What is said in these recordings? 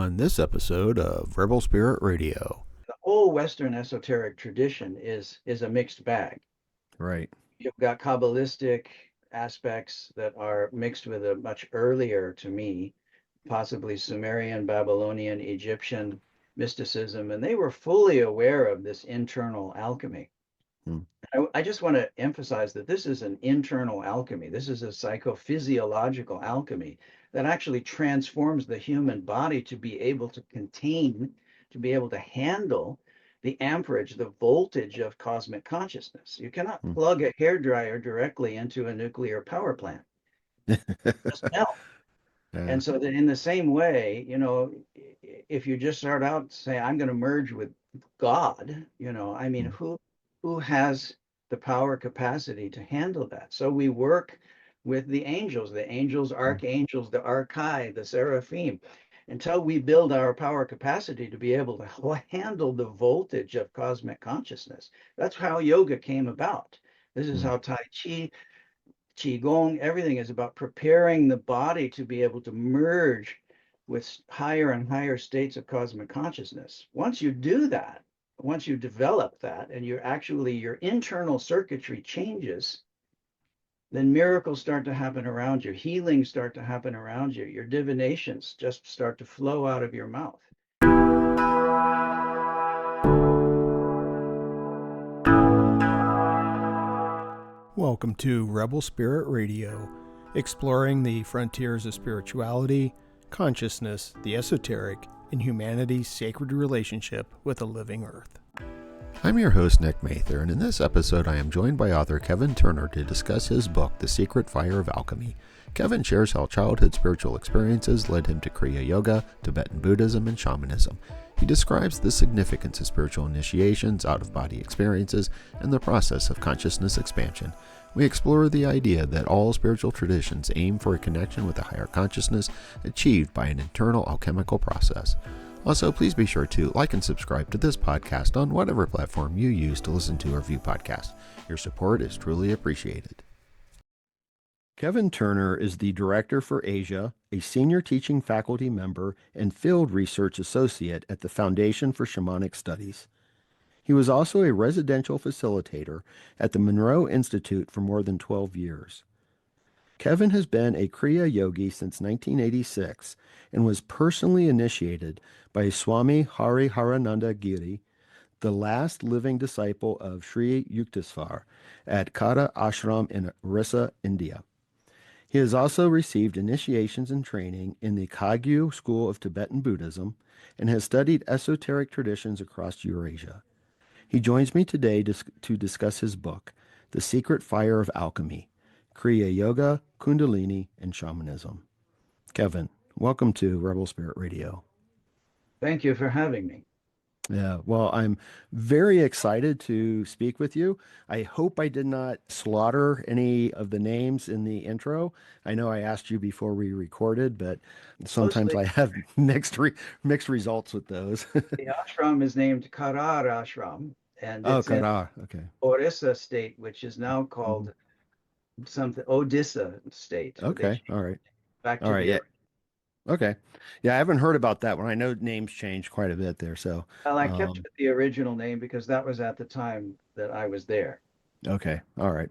on this episode of Rebel Spirit Radio. The whole Western esoteric tradition is a mixed bag. Right. You've got Kabbalistic aspects that are mixed with a much earlier, to me, possibly Sumerian, Babylonian, Egyptian mysticism, and they were fully aware of this internal alchemy. Hmm. I just want to emphasize that this is an internal alchemy. This is a psychophysiological alchemy that actually transforms the human body to be able to contain, to be able to handle the amperage, the voltage of cosmic consciousness. You cannot Hmm. plug a hairdryer directly into a nuclear power plant. Just melt. Yeah. And so that in the same way, if you just start out say, I'm going to merge with God, I mean, Hmm. who has the power capacity to handle that? So we work with the angels, Hmm. archangels, the archai, the seraphim, until we build our power capacity to be able to handle the voltage of cosmic consciousness. That's how yoga came about. This is Hmm. how Tai Chi, Qigong, everything is about preparing the body to be able to merge with higher and higher states of cosmic consciousness. Once you do that, once you develop that, and your internal circuitry changes, then miracles start to happen around you, healings start to happen around you, your divinations just start to flow out of your mouth. Welcome to Rebel Spirit Radio, exploring the frontiers of spirituality, consciousness, the esoteric, and humanity's sacred relationship with the living earth. I'm your host, Nick Mather, and in this episode I am joined by author Kevin Turner to discuss his book, The Secret Fire of Alchemy. Kevin shares how childhood spiritual experiences led him to Kriya Yoga, Tibetan Buddhism, and Shamanism. He describes the significance of spiritual initiations, out-of-body experiences, and the process of consciousness expansion. We explore the idea that all spiritual traditions aim for a connection with a higher consciousness achieved by an internal alchemical process. Also, please be sure to like and subscribe to this podcast on whatever platform you use to listen to or view podcasts. Your support is truly appreciated. Kevin Turner is the Director for Asia, a senior teaching faculty member, and field research associate at the Foundation for Shamanic Studies. He was also a residential facilitator at the Monroe Institute for more than 12 years. Kevin has been a Kriya yogi since 1986 and was personally initiated by Swami Hari Harananda Giri, the last living disciple of Sri Yuktaswar at Kada Ashram in Orissa, India. He has also received initiations and training in the Kagyu School of Tibetan Buddhism and has studied esoteric traditions across Eurasia. He joins me today to discuss his book, The Secret Fire of Alchemy, Kriya Yoga, Kundalini, and Shamanism. Kevin, welcome to Rebel Spirit Radio. Thank you for having me. Yeah, well, I'm very excited to speak with you. I hope I did not slaughter any of the names in the intro. I know I asked you before we recorded, but sometimes Mostly I have mixed results with those. the ashram is named Karar Ashram, and Oh, it's in Kara. Okay. Orissa state, which is now Mhm. called something Odisha state. They Okay. changed All right. back All to right. the Yeah. Okay. Yeah, I haven't heard about that one. I know names changed quite a bit there. So, well, I kept um, with the original name because that was at the time that I was there. okay. All right.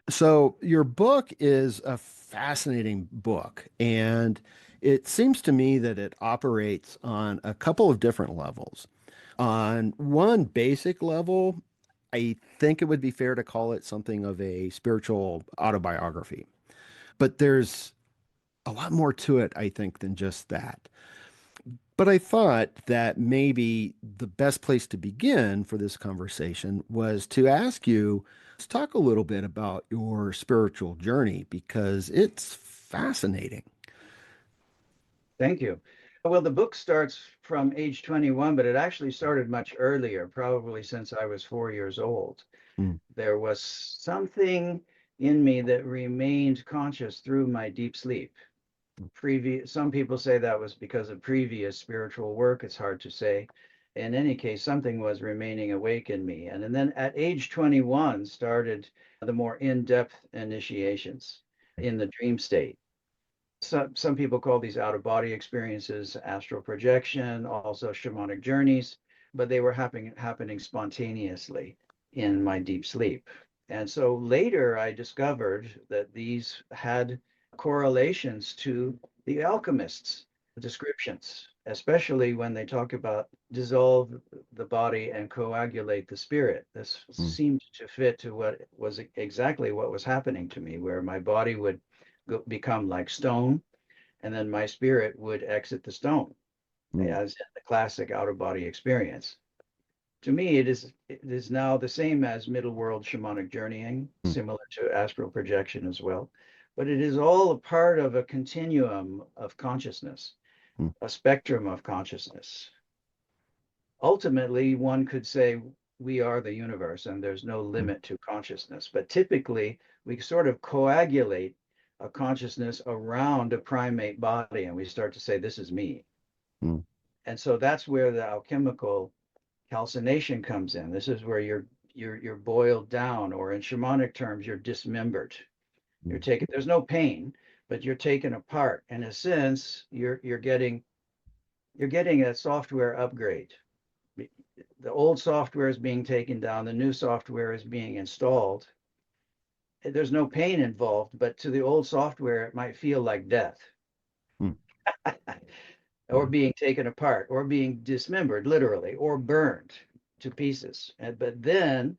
So your book is a fascinating book, and it seems to me that it operates on a couple of different levels. On one basic level, I think it would be fair to call it something of a spiritual autobiography. But there's a lot more to it, I think, than just that. But I thought that maybe the best place to begin for this conversation was to ask you to talk a little bit about your spiritual journey because it's fascinating. Thank you. Well, the book starts from age 21, but it actually started much earlier, probably since I was 4 years old. Mm. There was something in me that remained conscious through my deep sleep. Some people say that was because of previous spiritual work. It's hard to say. In any case, something was remaining awake in me. And then at age 21 started the more in-depth initiations in the dream state. Some people call these out of body experiences astral projection, also shamanic journeys, but they were happening spontaneously in my deep sleep. And so later I discovered that these had correlations to the alchemists' descriptions, especially when they talk about dissolve the body and coagulate the spirit. This Mm, seemed to fit to what was exactly what was happening to me, where my body would become like stone, and then my spirit would exit the stone, mm, as in the classic out of body experience. To me, it is now the same as middle world shamanic journeying, mm, similar to astral projection as well. But it is all a part of a continuum of consciousness, mm, a spectrum of consciousness. Ultimately, one could say we are the universe and there's no mm, limit to consciousness. But typically, we sort of coagulate a consciousness around a primate body and we start to say, this is me. mm, And so that's where the alchemical calcination comes in. This is where you're boiled down, or in shamanic terms, you're dismembered. You're mm, taken, there's no pain, but you're taken apart. In a sense, you're getting a software upgrade. The old software is being taken down, the new software is being installed. There's no pain involved, but to the old software, it might feel like death mm. or Yeah. being taken apart or being dismembered, literally, or burned to pieces. But then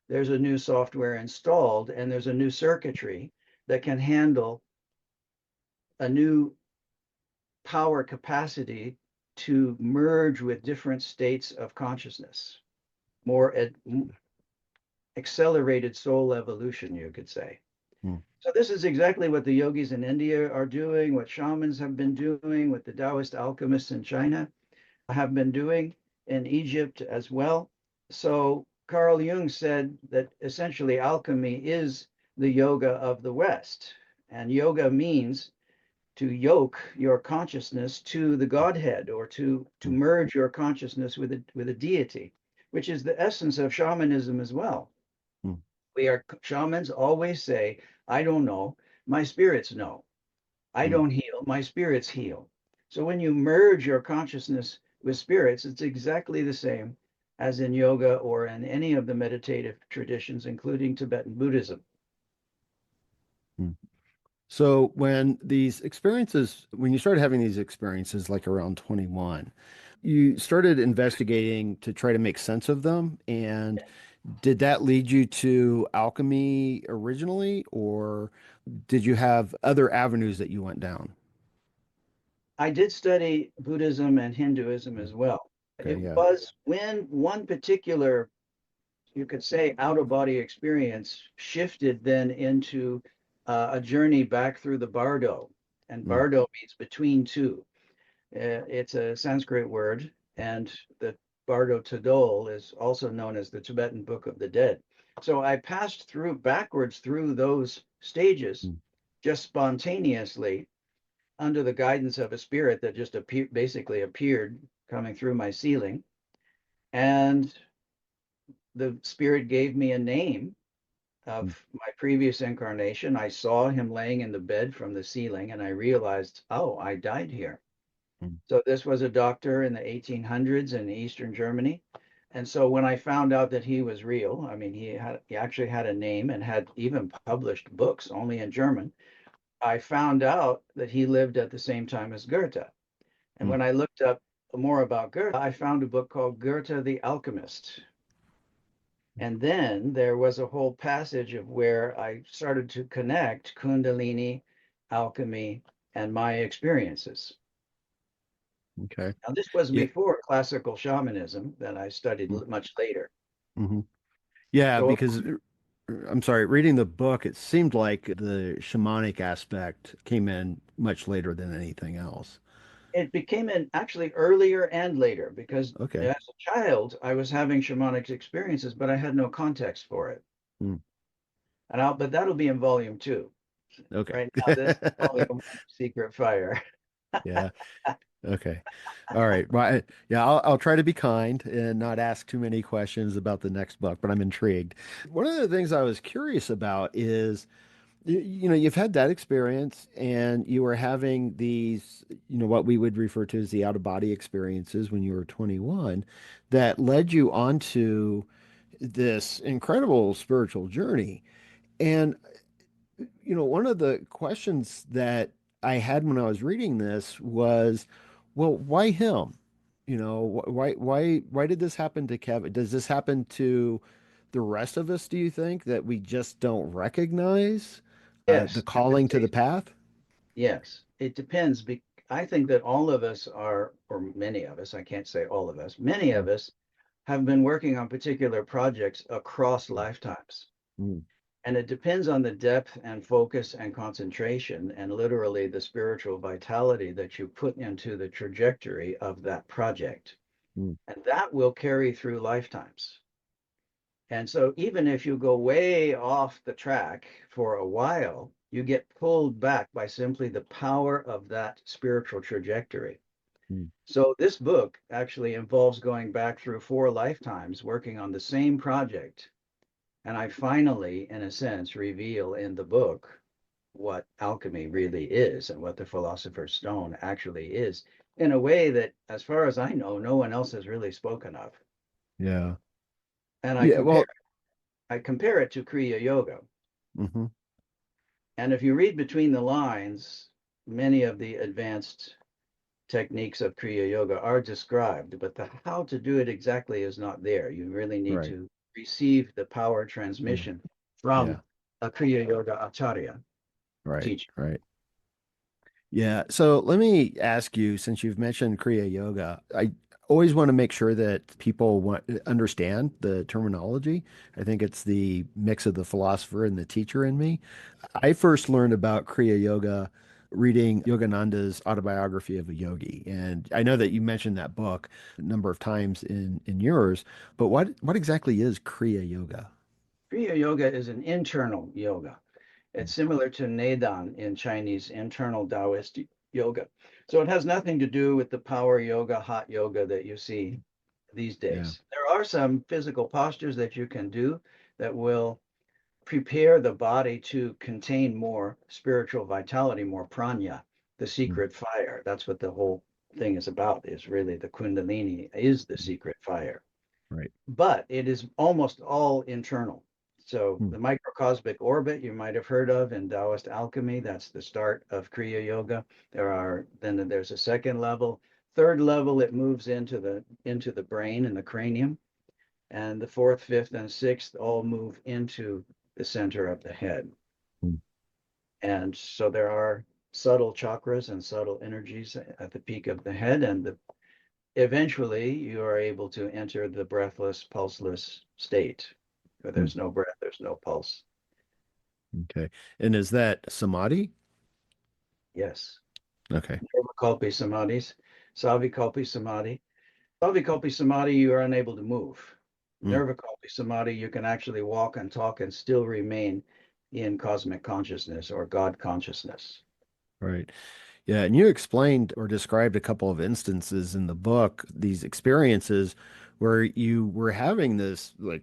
there's a new software installed and there's a new circuitry that can handle a new power capacity to merge with different states of consciousness, more accelerated soul evolution, you could say. Mm, So this is exactly what the yogis in India are doing, what shamans have been doing, what the Taoist alchemists in China have been doing, in Egypt as well. So Carl Jung said that essentially alchemy is the yoga of the West. And yoga means to yoke your consciousness to the Godhead, or to mm, merge your consciousness with a deity, which is the essence of shamanism as well. mm, We are shamans always say, I don't know, my spirits know. I mm. don't heal, my spirits heal. So when you merge your consciousness with spirits, it's exactly the same as in yoga or in any of the meditative traditions, including Tibetan Buddhism. Mm. So when you started having these experiences, like around 21, you started investigating to try to make sense of them. And did that lead you to alchemy originally, or did you have other avenues that you went down? I did study Buddhism and Hinduism Mm. as well. Okay, It yeah. was when one particular, you could say, out of body experience shifted then into a journey back through the bardo. And Mm, bardo means between two. It's a Sanskrit word, and the Bardo Tadol is also known as the Tibetan Book of the Dead. So I passed through backwards through those stages mm, just spontaneously under the guidance of a spirit that just basically appeared coming through my ceiling. And the spirit gave me a name mm, of my previous incarnation. I saw him laying in the bed from the ceiling, and I realized, oh, I died here. mm, So this was a doctor in the 1800s in Eastern Germany. And so when I found out that he was real, I mean, he actually had a name and had even published books only in German. I found out that he lived at the same time as Goethe. And mm. when I looked up more about Goethe, I found a book called Goethe the Alchemist. And then there was a whole passage of where I started to connect Kundalini, alchemy, and my experiences. Okay. Now, this was Yeah. before classical shamanism that I studied Mm, much later. mhm. Yeah, So because I'm sorry, reading the book, it seemed like the shamanic aspect came in much later than anything else. it became an actually earlier and later, because Okay. as a child, I was having shamanic experiences, but I had no context for it. Mm, But that'll be in volume two. okay. Right now, this is volume one of Secret Fire. Yeah. Okay. All right. Well, yeah, I'll try to be kind and not ask too many questions about the next book, but I'm intrigued. One of the things I was curious about is you've had that experience and you were having these, what we would refer to as the out of body experiences when you were 21 that led you onto this incredible spiritual journey. And, one of the questions that I had when I was reading this was, well, why him? Why did this happen to Kevin? Does this happen to the rest of us, do you think, that we just don't recognize the Yes, in this calling to the case, path? yes. It depends. I think that all of us are, or many of us, I can't say all of us, many Mm, of us have been working on particular projects across lifetimes. mm, And it depends on the depth and focus and concentration and literally the spiritual vitality that you put into the trajectory of that project. mm, And that will carry through lifetimes. And so even if you go way off the track for a while, you get pulled back by simply the power of that spiritual trajectory. mm, So this book actually involves going back through 4 lifetimes working on the same project. And I finally, in a sense, reveal in the book what alchemy really is and what the philosopher's stone actually is in a way that, as far as I know, no one else has really spoken of. yeah. And Yeah. Well, I compare it to Kriya Yoga. hmm And if you read between the lines, many of the advanced techniques of Kriya Yoga are described, but the how to do it exactly is not there. You really need right. to receive the power Mm, transmission from yeah. a Kriya Yoga Acharya Right. teacher. Right. Yeah. So let me ask you, since you've mentioned Kriya Yoga, I always want to make sure that people understand the terminology. I think it's the mix of the philosopher and the teacher in me. I first learned about Kriya Yoga reading Yogananda's autobiography of a yogi. And I know that you mentioned that book a number of times in yours, but what exactly is Kriya Yoga? Kriya Yoga is an internal yoga. It's similar to Neidan in Chinese, internal Taoist yoga. So it has nothing to do with the power yoga, hot yoga that you see these Yeah. days. There are some physical postures that you can do that will prepare the body to contain more spiritual vitality, more prana, the Mm, secret fire. That's what the whole thing is about, is really the Kundalini is the mm, secret fire. right. But it is almost all internal. So Mm, the microcosmic orbit you might have heard of in Taoist alchemy, that's the start of Kriya Yoga. There's a second level. Third level, it moves into the brain and the cranium. And the fourth, fifth, and sixth all move into the center of the head. mm, And so there are subtle chakras and subtle energies at the peak of the head, and eventually you are able to enter the breathless, pulseless state where mm. there's no breath, there's no pulse. Okay. And is that samadhi? Yes. Okay. Nirvikalpi samadhis, Savikalpi samadhi. Savikalpi samadhi, you are unable to move. Mm, Nirvikalpi samadhi, you can actually walk and talk and still remain in cosmic consciousness or God consciousness. right. Yeah. And you explained or described a couple of instances in the book, these experiences where you were having this like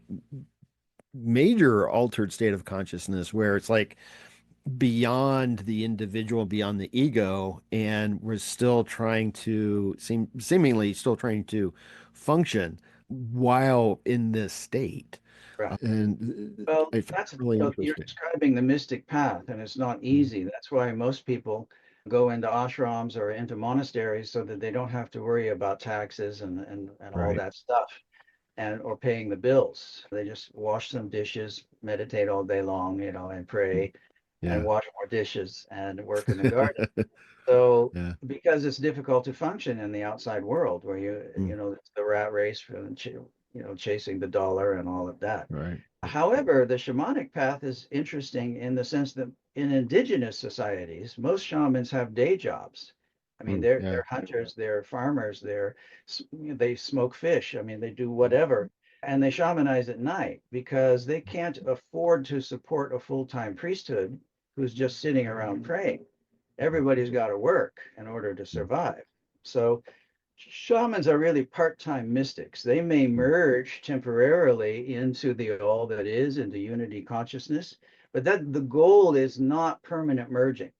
major altered state of consciousness where it's like beyond the individual, beyond the ego, and we're still trying to seemingly still trying to function while in this state. Right. And Well, I found that's it really you're interesting. describing the mystic path, and it's not Mm, easy. That's why most people go into ashrams or into monasteries so that they don't have to worry about taxes and all right. that stuff and or paying the bills. They just wash some dishes, meditate all day long, and Mm, pray and yeah. wash more dishes and work in the garden. So Yeah. because it's difficult to function in the outside world where Mm, it's the rat race for chasing the dollar and all of that. right. However, the shamanic path is interesting in the sense that in indigenous societies, most shamans have day jobs. I mean, Mm, yeah. they're hunters, they're farmers, they smoke fish. I mean, they do whatever, and they shamanize at night because they can't afford to support a full-time priesthood who's just sitting around praying. Everybody's got to work in order to Mm, survive. So shamans are really part-time mystics. They may mm, merge temporarily into the all that is, into unity consciousness, But that the goal is not permanent merging.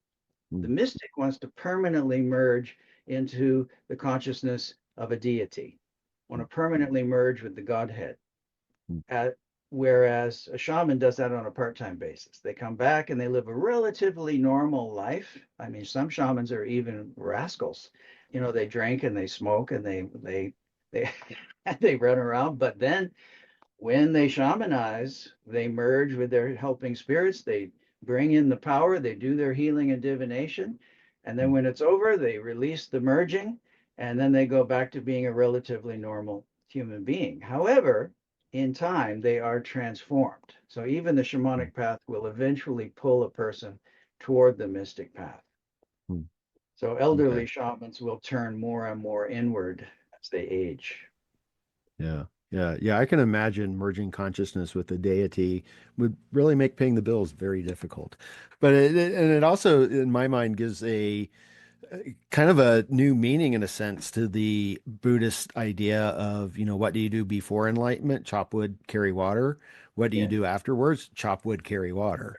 The Mm. mystic wants to permanently merge into the consciousness of a deity, want to permanently merge with the Godhead. Mm. Whereas a shaman does that on a part-time basis. They come back and they live a relatively normal life. I mean, some shamans are even rascals. They drink and they smoke and they they run around. But then when they shamanize, they merge with their helping spirits. They bring in the power. They do their healing and divination. And then Mm. when it's over, they release the merging, and then they go back to being a relatively normal human being. However, in time, they are transformed. So even the Mm. shamanic path will eventually pull a person toward the mystic path. Mm. So Okay. elderly shamans will turn more and more inward as they age. Yeah. Yeah. Yeah. I can imagine merging consciousness with the deity would really make paying the bills very difficult. But and it also, in my mind, gives a kind of a new meaning in a sense to the Buddhist idea of, what do you do before enlightenment? Chop wood, carry water. What do you Yeah. do afterwards? Chop wood, carry water,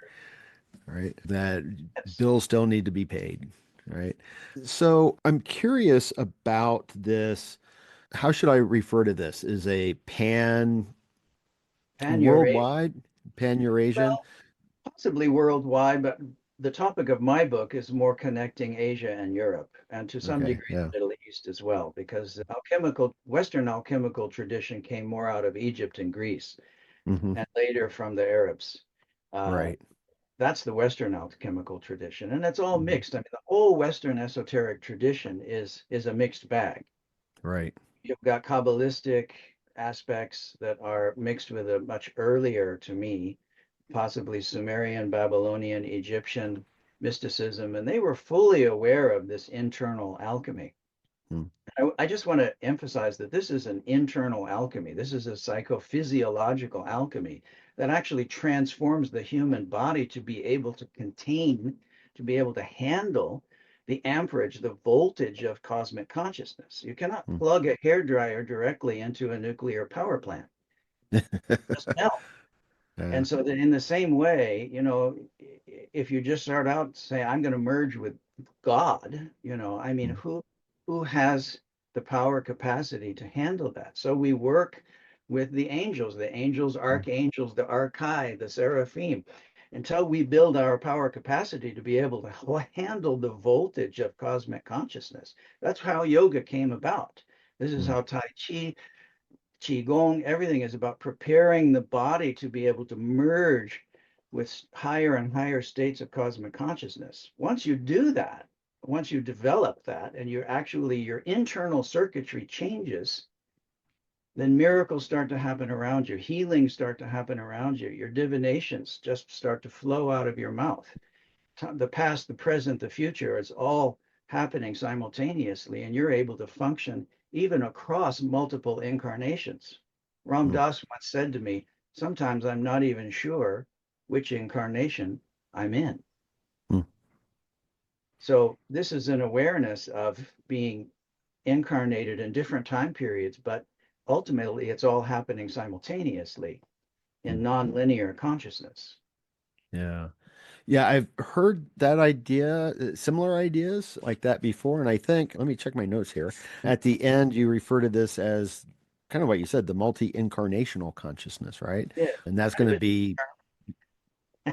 right? That Yes. bills still need to be paid, right? So I'm curious about this. How should I refer to this? Is a pan Pan-Eurasian. worldwide, pan Eurasian? Well, possibly worldwide, but the topic of my book is more connecting Asia and Europe, and to some Okay, degree yeah. the Middle East as well, because the Western alchemical tradition came more out of Egypt and Greece, Hmm. and later from the Arabs. Uh, Right. that's the Western alchemical tradition, and it's all Hmm. mixed. I mean, the whole Western esoteric tradition is a mixed bag. Right. You've got Kabbalistic aspects that are mixed with a much earlier, to me, possibly Sumerian, Babylonian, Egyptian mysticism, and they were fully aware of this internal alchemy. Mm. I just want to emphasize that this is an internal alchemy. This is a psychophysiological alchemy that actually transforms the human body to be able to contain, to be able to handle the amperage, the voltage of cosmic consciousness. You cannot Mm. plug a hairdryer directly into a nuclear power plant. Just melt. Yeah. And so that in the same way, if you just start out say, I'm going to merge with God, I mean, Mm. who has the power capacity to handle that? So we work with the angels, Mm. archangels, the archai, the seraphim, until we build our power capacity to be able to handle the voltage of cosmic consciousness. That's how yoga came about. This is Mm. how Tai Chi, Qigong, everything is about preparing the body to be able to merge with higher and higher states of cosmic consciousness. Once you do that, once you develop that, and your internal circuitry changes, then miracles start to happen around you, healings start to happen around you, your divinations just start to flow out of your mouth. The past, the present, the future, it's all happening simultaneously, and you're able to function even across multiple incarnations. Ram Mm. Dass once said to me, sometimes I'm not even sure which incarnation I'm in. Mm. So this is an awareness of being incarnated in different time periods, but ultimately it's all happening simultaneously in Mm. nonlinear consciousness. Yeah. Yeah, I've heard that idea, similar ideas like that before. And I think, let me check my notes here. At the end, you refer to this as kind of what you said, the multi-incarnational consciousness, right? Yeah. And that's going to be,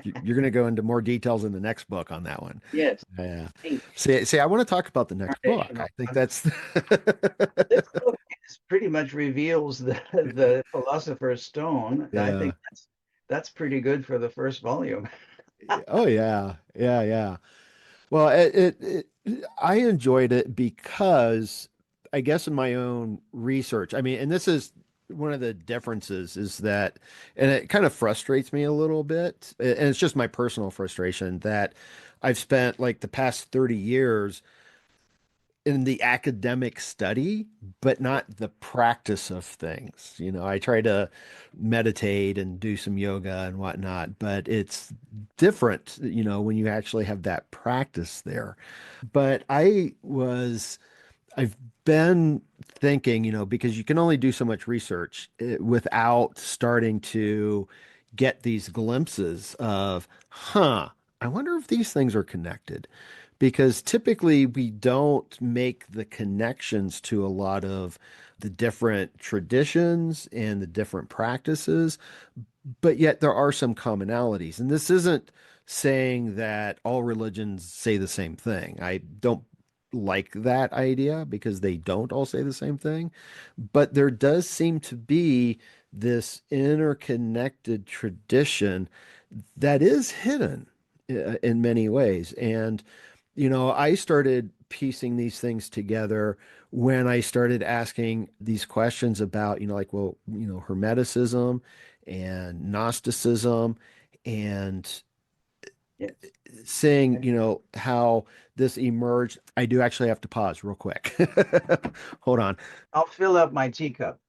you're going to go into more details in the next book on that one. Yes. Yeah. See, I want to talk about the next book. Incarnational I think that's, consciousness. This book pretty much reveals the philosopher's stone. I yeah. think that's pretty good for the first volume. Oh, yeah. Yeah. Yeah. Well, I enjoyed it because I guess in my own research, I mean, and this is one of the differences is that, and it kind of frustrates me a little bit, and it's just my personal frustration that I've spent like the past 30 years in the academic study, but not the practice of things. I try to meditate and do some yoga and whatnot, but it's different, when you actually have that practice there. But I've been thinking, because you can only do so much research without starting to get these glimpses of, huh, I wonder if these things are connected. Because typically we don't make the connections to a lot of the different traditions and the different practices, but yet there are some commonalities. And this isn't saying that all religions say the same thing. I don't like that idea because they don't all say the same thing. But there does seem to be this interconnected tradition that is hidden in many ways. And, I started piecing these things together when I started asking these questions about, like, well, Hermeticism and Gnosticism and Yes. saying, how this emerged. I do actually have to pause real quick. Hold on. I'll fill up my teacup.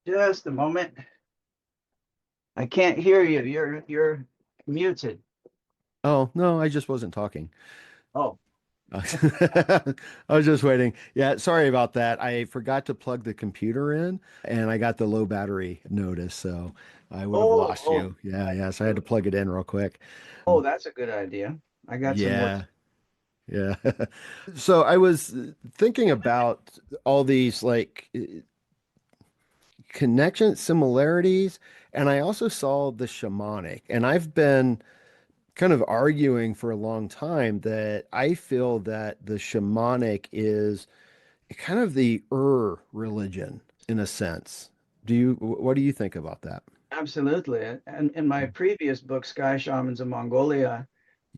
Just a moment. I can't hear you. You're muted. Oh, no, I just wasn't talking. Oh, I was just waiting. Yeah, sorry about that. I forgot to plug the computer in and I got the low battery notice, so I would have oh, lost oh, you. Yeah, so I had to plug it in real quick. oh, that's a good idea. I got some work. Yeah, yeah. So I was thinking about all these like connection similarities, and I also saw the shamanic, and I've been kind of arguing for a long time that I feel that the shamanic is kind of the religion in a sense. What do you think about that? Absolutely. And in my previous book, Sky Shamans of Mongolia,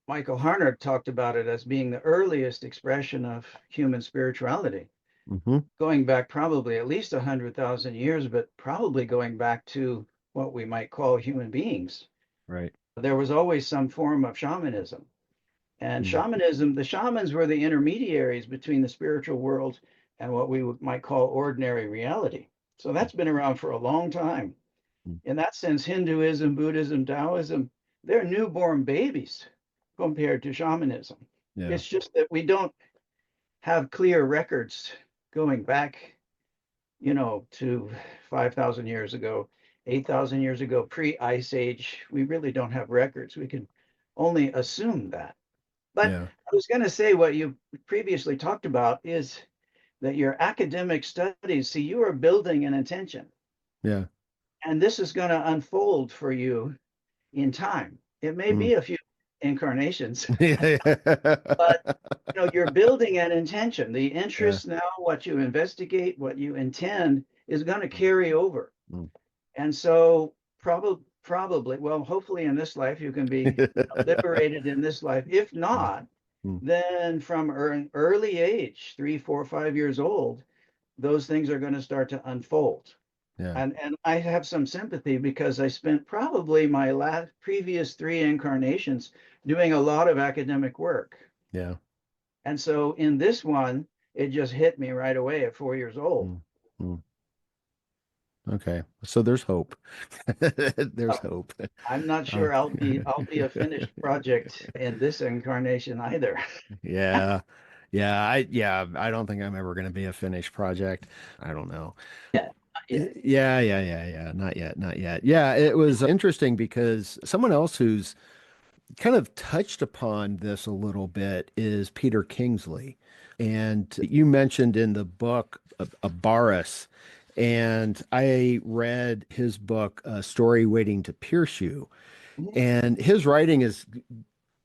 Michael Harnert talked about it as being the earliest expression of human spirituality, Hmm. going back probably at least 100,000 years, but probably going back to what we might call human beings. Right. There was always some form of shamanism. And Mm, shamanism, the shamans were the intermediaries between the spiritual world and what we might call ordinary reality. So that's been around for a long time. mm. In that sense, Hinduism, Buddhism, Taoism, they're newborn babies compared to shamanism. Yeah. It's just that we don't have clear records going back, to 5,000 years ago, 8,000 years ago, pre-Ice Age. We really don't have records. We can only assume that. But Yeah. I was going to say what you previously talked about is that your academic studies, see, you are building an intention, Yeah. and this is going to unfold for you in time. It may Mm. be a few incarnations, Yeah. but you're building an intention. The Yeah. interest now, what you investigate, what you intend, is going to carry over. Mm. And so probably, well, hopefully in this life you can be liberated in this life. If Mm. not, Mm. then from an early age, 3, 4, 5 years old, those things are going to start to unfold. Yeah. And I have some sympathy because I spent probably my last previous 3 incarnations doing a lot of academic work. Yeah. And so in this one, it just hit me right away at 4 years old. Mm. Mm. Okay. So there's hope. There's Uh, hope. I'm not Uh, sure I'll be a finished project in this incarnation either. yeah. I don't think I'm ever going to be a finished project. I don't know. Yeah, yeah. Yeah. Not yet, not yet. Yeah, it was interesting because someone else who's kind of touched upon this a little bit is Peter Kingsley. And you mentioned in the book a Barris. And I read his book, A Story Waiting to Pierce You. Mhm. And his writing is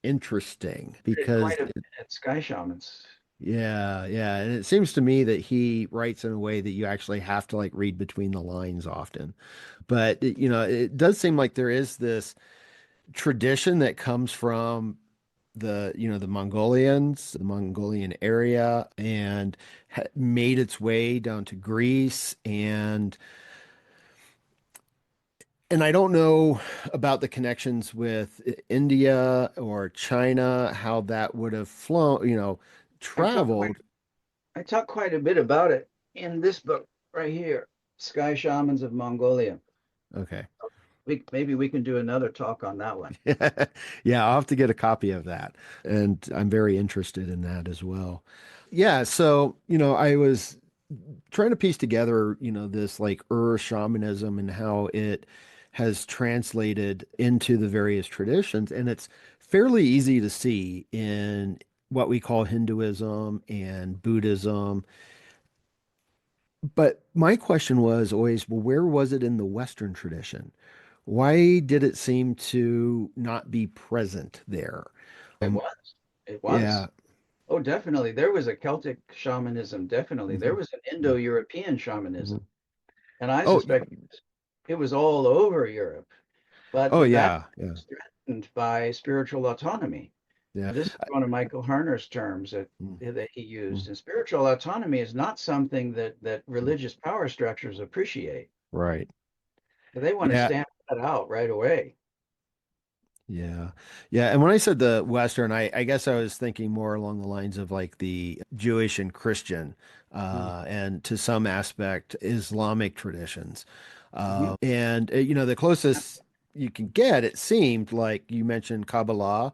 interesting Did because quite a bit at Sky Shamans. yeah, yeah. And it seems to me that he writes in a way that you actually have to like read between the lines often. But it does seem like there is this tradition that comes from the Mongolians, the Mongolian area, and made its way down to Greece and I don't know about the connections with India or China, how that would have flown, I talk quite traveled. I talk quite a bit about it in this book right here, Sky Shamans of Mongolia. Okay. Maybe we can do another talk on that one. Yeah, I'll have to get a copy of that. And I'm very interested in that as well. Yeah, so, I was trying to piece together, this like shamanism and how it has translated into the various traditions. And it's fairly easy to see in what we call Hinduism and Buddhism. But my question was always, well, where was it in the Western tradition? Why did it seem to not be present there? It Um, was. It was. yeah. Oh, definitely. There was a Celtic shamanism, definitely. There Mhm. was an Indo-European shamanism. Mhm. And I Oh, suspect it was all over Europe. But oh that yeah, yeah, was threatened by spiritual autonomy. yeah. This is one of Michael Harner's terms Mm, that he mm, used. And spiritual autonomy is not something that mm. religious power structures appreciate. Right. They want to Yeah. stamp that out right away. Yeah. Yeah. And when I said the Western, I guess I was thinking more along the lines of like the Jewish and Christian, Mhm. and to some aspect, Islamic traditions. Mhm. The closest you can get, it seemed like you mentioned Kabbalah,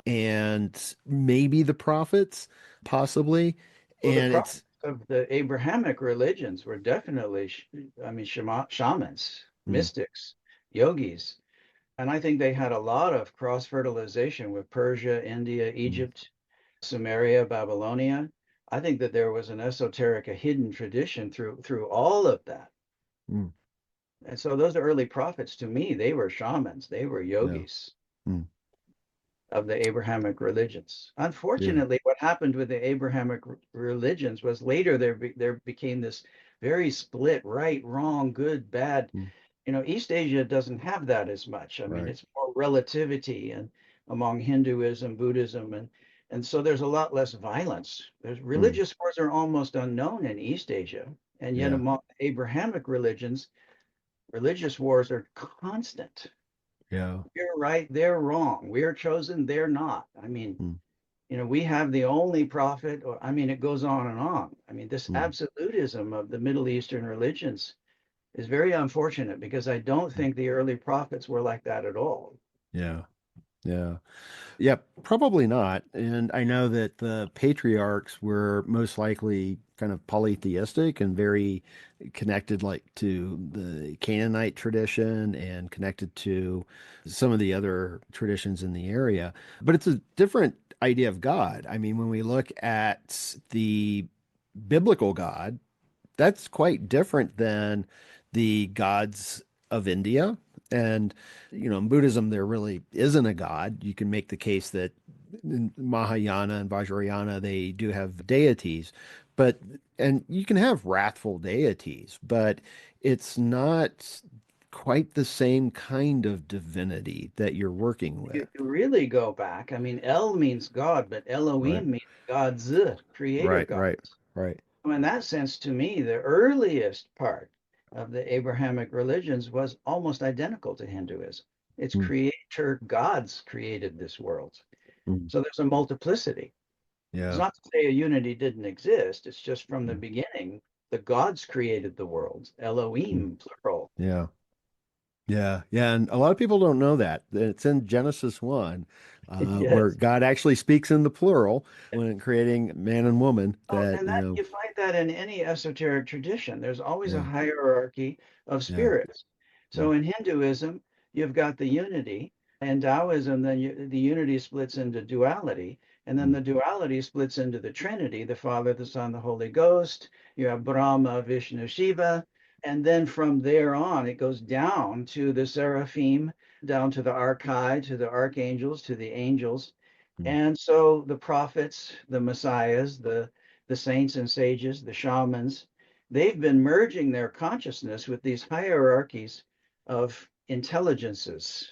and maybe the prophets, possibly. Well, the And prophets it's, of the Abrahamic religions were definitely, I mean, shamans, mm, mystics, yogis. And I think they had a lot of cross fertilization with Persia, India, mm, Egypt, Sumeria, Babylonia. I think that there was an esoteric, a hidden tradition through all of that. mm, And so those early prophets, to me, they were shamans, they were yeah, yogis mm, of the Abrahamic religions. yeah, Unfortunately, what happened with the Abrahamic religions was later there became this very split, right, wrong, good, bad. mm, East Asia doesn't have that as much. I mean, right. it's more relativity and among Hinduism, Buddhism, and so there's a lot less violence. There's Mm, religious wars are almost unknown in East Asia, and yet yeah, among Abrahamic religions, religious wars are constant. yeah. We're right, they're wrong. We're chosen, they're not. I mean, Mm, we have the only prophet, or I mean, it goes on and on. I mean, this mm, absolutism of the Middle Eastern religions is very unfortunate because I don't mm, think the early prophets were like that at all. yeah. Yeah. Yeah, probably not. And I know that the patriarchs were most likely kind of polytheistic and very connected like to the Canaanite tradition and connected to some of the other traditions in the area. But it's a different idea of God. I mean, when we look at the biblical God, that's quite different than the gods of India. And, in Buddhism, there really isn't a god. You can make the case that in Mahayana and Vajrayana, they do have deities, but, and you can have wrathful deities, but it's not quite the same kind of divinity that you're working You with. really go back. I mean, El means God, but Right, Elohim means God's creator right, God. right, right. So in that sense, to me, the earliest part of the Abrahamic religions was almost identical to Hinduism. Its Mm, creator gods created this world. mm, So there's a multiplicity. It's yeah. not to say a unity didn't exist. It's just from the Mm, beginning, the gods created the world, mm, Elohim, plural. yeah. Yeah, yeah, and a lot of people don't know that. It's in Genesis 1, where Yes. God actually speaks in the plural when creating man and woman Oh, that, and that you find that in any esoteric tradition. There's always a yeah, hierarchy of yeah, spirits. mm, So in Hinduism, you've got the unity. In Taoism, then the unity splits into duality. And then the duality splits into the Trinity, the Father, the Son, the Holy Ghost. You have Brahma, Vishnu, Shiva. And then from there on, it goes down to the seraphim, down to the archai, to the archangels, to the angels. And so the prophets, the messiahs, the saints and sages, the shamans, they've been merging their consciousness with these hierarchies of intelligences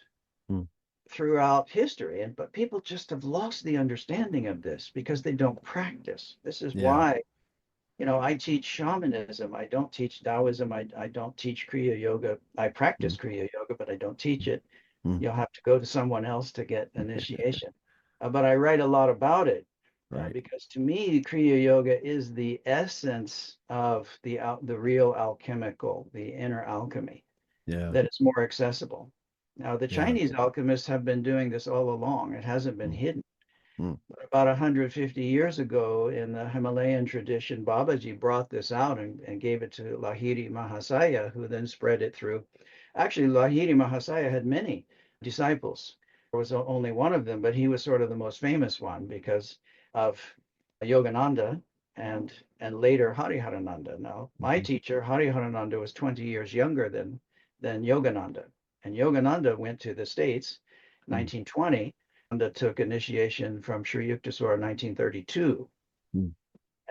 throughout history. But people just have lost the understanding of this because they don't practice. This is why, I teach shamanism. I don't teach Taoism. I don't teach Kriya Yoga. I practice Kriya Yoga, but I don't teach it. You'll have to go to someone else to get initiation. But I write a lot about it because to me, Kriya Yoga is the essence of the real alchemical, the inner alchemy that is more accessible. Now, the Chinese alchemists have been doing this all along. It hasn't been hidden. But about 150 years ago in the Himalayan tradition, Babaji brought this out and gave it to Lahiri Mahasaya, who then spread it through. Actually, Lahiri Mahasaya had many disciples. There was only one of them, but he was sort of the most famous one because of Yogananda and later Hariharananda. Now, my teacher, Hariharananda, was 20 years younger than Yogananda. And Yogananda went to the States in 1920 and took initiation from Sri Yukteswar in 1932. And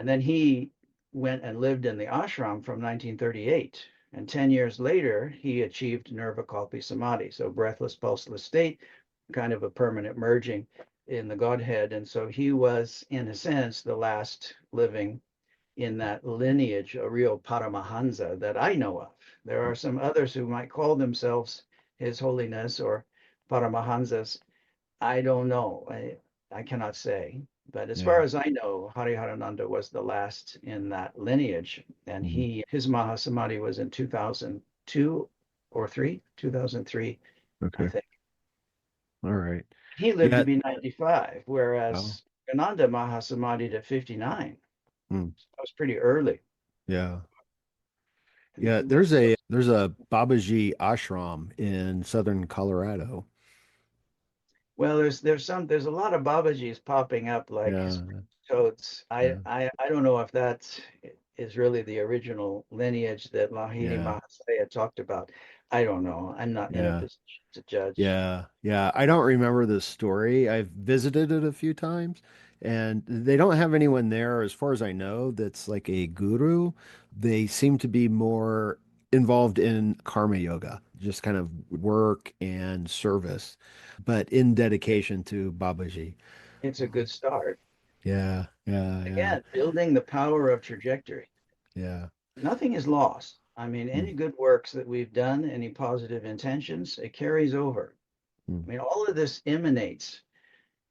then he went and lived in the ashram from 1938. And 10 years later, he achieved Nirvikalpi Samadhi, so breathless, pulseless state, kind of a permanent merging in the Godhead. And so he was, in a sense, the last living in that lineage, a real Paramahansa that I know of. There are some others who might call themselves His Holiness or Paramahansas. I don't know. I cannot say. But as far as I know, Hariharananda was the last in that lineage. And his Mahasamadhi was in 2002 or 2003, I think. All right. He lived to be 95, whereas Ananda Mahasamadhi at 59. That was pretty early. Yeah. There's a Babaji ashram in southern Colorado. Well, there's a lot of Babajis popping up like toads. I don't know if that is really the original lineage that Lahiri Mahasaya talked about. I don't know. I'm not in a position to judge. Yeah. I don't remember the story. I've visited it a few times, and they don't have anyone there, as far as I know, that's like a guru. They seem to be more involved in karma yoga, just kind of work and service, but in dedication to Babaji. It's a good start. Yeah. Again, building the power of trajectory. Yeah. Nothing is lost. I mean, any good works that we've done, any positive intentions, it carries over. I mean, all of this emanates,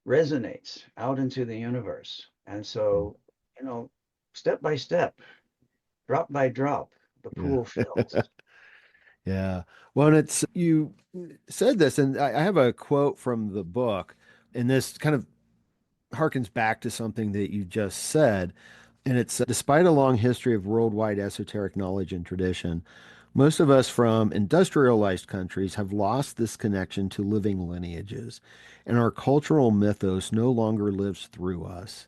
resonates out into the universe. And so, step by step, drop by drop, the pool fills. Yeah. Well, and you said this, and I have a quote from the book, and this kind of harkens back to something that you just said. And it's despite a long history of worldwide esoteric knowledge and tradition, most of us from industrialized countries have lost this connection to living lineages, and our cultural mythos no longer lives through us.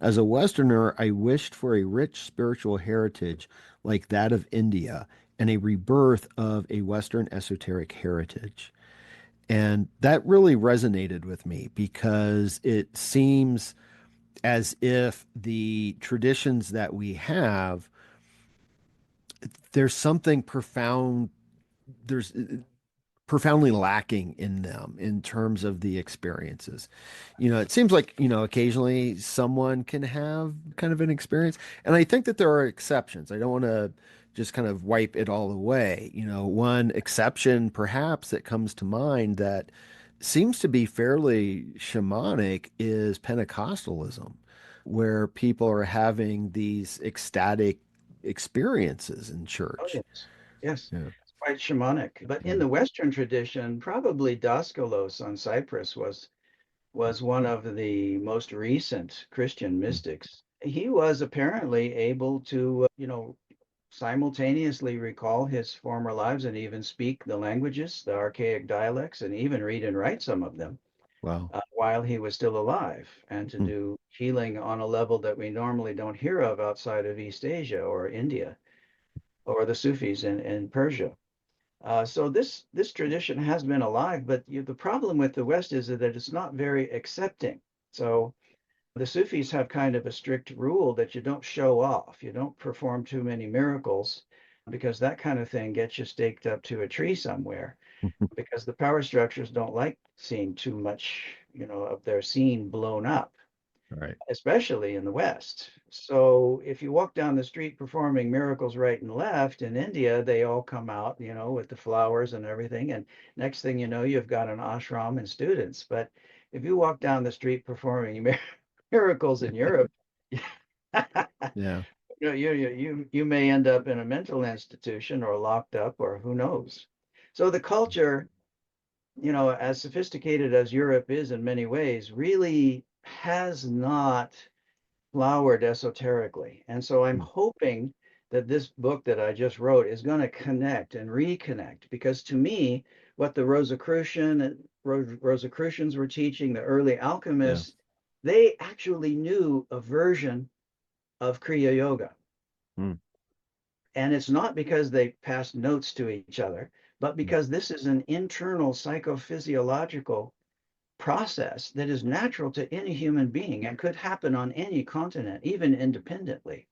As a Westerner, I wished for a rich spiritual heritage like that of India and a rebirth of a Western esoteric heritage. And that really resonated with me because it seems as if the traditions that we have, there's something there's profoundly lacking in them in terms of the experiences. It seems like, occasionally someone can have kind of an experience. And I think that there are exceptions. I don't want to just kind of wipe it all away. One exception perhaps that comes to mind that seems to be fairly shamanic is Pentecostalism, where people are having these ecstatic experiences in Oh, church. yes. Yeah. It's quite shamanic. But in the Western tradition, probably Daskalos on Cyprus was one of the most recent Christian mystics. He was apparently able to, simultaneously recall his former lives and even speak the languages, the archaic dialects, and even read and write some of them. Wow. while he was still alive, and to Mm. do healing on a level that we normally don't hear of outside of East Asia or India or the Sufis in Persia. So this tradition has been alive, but the problem with the West is that it's not very accepting. So the Sufis have kind of a strict rule that you don't show off, you don't perform too many miracles, because that kind of thing gets you staked up to a tree somewhere. Because the power structures don't like seeing too much, of their scene blown up, Right. especially in the West. So if you walk down the street performing miracles right and left in India, they all come out, with the flowers and everything. And next thing you know, you've got an ashram and students. But if you walk down the street performing miracles in Europe, Yeah. you may end up in a mental institution or locked up or who knows. So the culture, as sophisticated as Europe is in many ways, really has not flowered esoterically. And so I'm Mm. hoping that this book that I just wrote is going to connect and reconnect, because to me, what the Rosicrucians were teaching, the early Yeah. alchemists, they actually knew a version of Kriya Yoga. Mm. And it's not because they passed notes to each other, but Mm. because this is an internal psychophysiological process that is natural to any human being and could happen on any continent, even independently.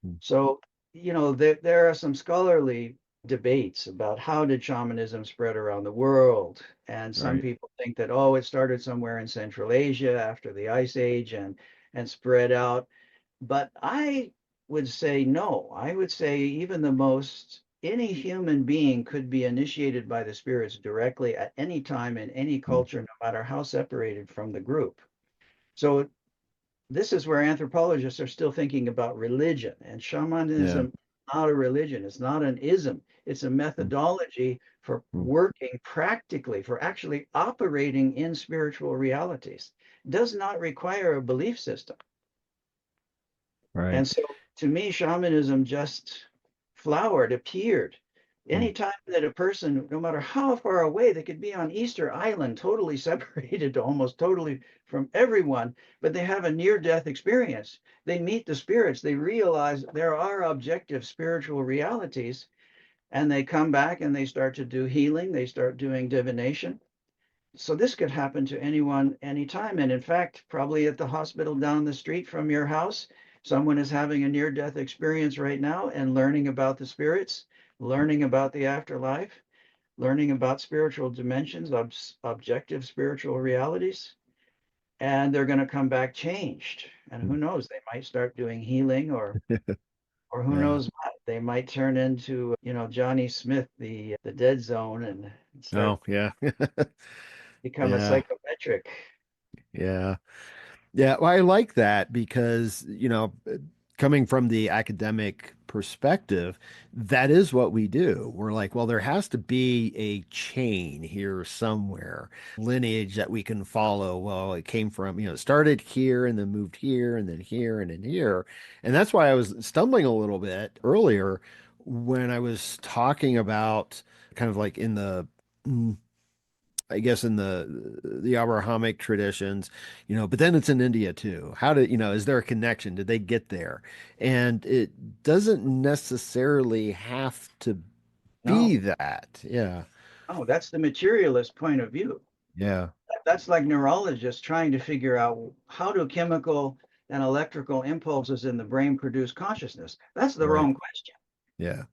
Mm. So, there are some scholarly debates about how did shamanism spread around the world. And some Right. people think that, oh, it started somewhere in Central Asia after the Ice Age and spread out. But I would say no. I would say even any human being could be initiated by the spirits directly at any time in any Mm. culture, no matter how separated from the group. So this is where anthropologists are still thinking about religion, and shamanism Yeah. is not a religion. It's not an ism. It's a Mm. methodology for Mm. working practically, for actually operating in spiritual realities. It does not require a belief system. And Right. so to me, shamanism just flowered, appeared. Mm. Anytime that a person, no matter how far away, they could be on Easter Island, totally separated almost totally from everyone, but they have a near death experience. They meet the spirits, they realize there are objective spiritual realities, and they come back and they start to do healing, they start doing divination. So this could happen to anyone, anytime. And in fact, probably at the hospital down the street from your house, someone is having a near-death experience right now and learning about the spirits, learning about the afterlife, learning about spiritual dimensions, objective spiritual realities. And they're going to come back changed. And who Mm. knows, they might start doing healing or who Yeah. knows what. They might turn into, Johnny Smith, the dead zone, and start Oh, yeah. become a Yeah. psychometric. Yeah. Yeah, well, I like that because, coming from the academic perspective, that is what we do. We're like, well, there has to be a chain here somewhere, lineage that we can follow. Well, it came from, it started here and then moved here and then here and then here. And that's why I was stumbling a little bit earlier when I was talking about kind of like in the mm, I guess in the Abrahamic traditions, but then it's in India too. How did, is there a connection? Did they get there? And it doesn't necessarily have to be No, that. Yeah. no, that's the materialist point of view. Yeah. That's like neurologists trying to figure out how do chemical and electrical impulses in the brain produce consciousness. That's the Right. wrong question. Yeah.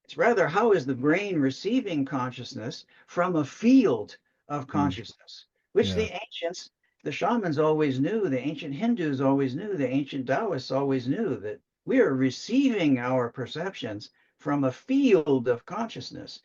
It's rather how is the brain receiving consciousness from a field of Mm. consciousness, which Yeah. the ancients, the shamans always knew, the ancient Hindus always knew, the ancient Taoists always knew that we are receiving our perceptions from a field of consciousness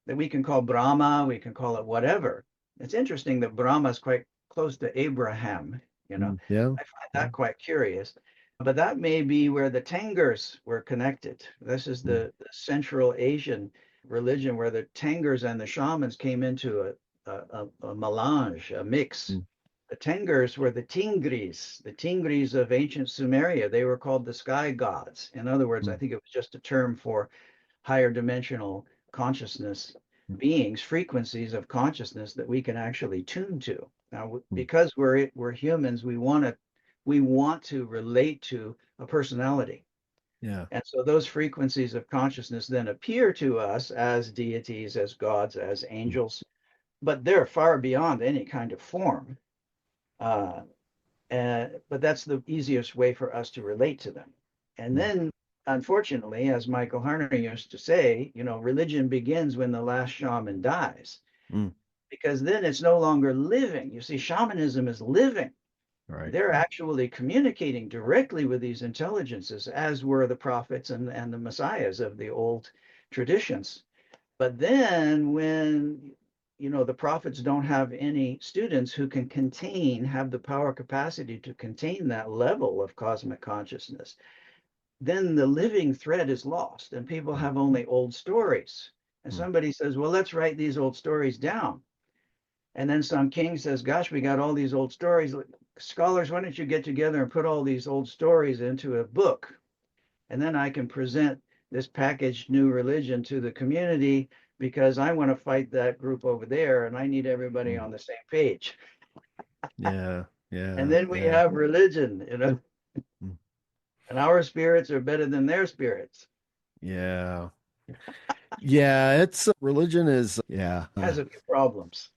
that we can call Brahma, we can call it whatever. It's interesting that Brahma is quite close to Abraham, you know. Mm. Yeah. I find Yeah. that quite curious. But that may be where the Tengers were connected. This is Mm. the Central Asian religion where the Tengers and the shamans came into a melange, a mix. Mm. The Tengers were the Tingris of ancient Sumeria. They were called the sky gods. In other words, I Mm. think it was just a term for higher dimensional consciousness Mm. beings, frequencies of consciousness that we can actually tune to. Now, Mm. because we're humans, we want to relate to a personality. Yeah. And so those frequencies of consciousness then appear to us as deities, as gods, as Mm. angels, but they're far beyond any kind of form. Uh, but that's the easiest way for us to relate to them. And Mm. then, unfortunately, as Michael Harner used to say, religion begins when the last shaman dies, Mm. because then it's no longer living. You see, shamanism is living. Right. They're actually communicating directly with these intelligences, as were the prophets and the messiahs of the old traditions. But then when the prophets don't have any students who can have the power capacity to contain that level of cosmic consciousness, then the living thread is lost and people Mm. have only old stories. And Mm. somebody says, well, let's write these old stories down. And then some king says, gosh, we got all these old stories. Scholars, why don't you get together and put all these old stories into a book? And then I can present this packaged new religion to the community because I want to fight that group over there and I need everybody Mm. on the same page. Yeah. And Yeah. then we Yeah. have religion, Mm. and our spirits are better than their spirits. Yeah. Yeah. It's religion is, yeah. It has a few problems.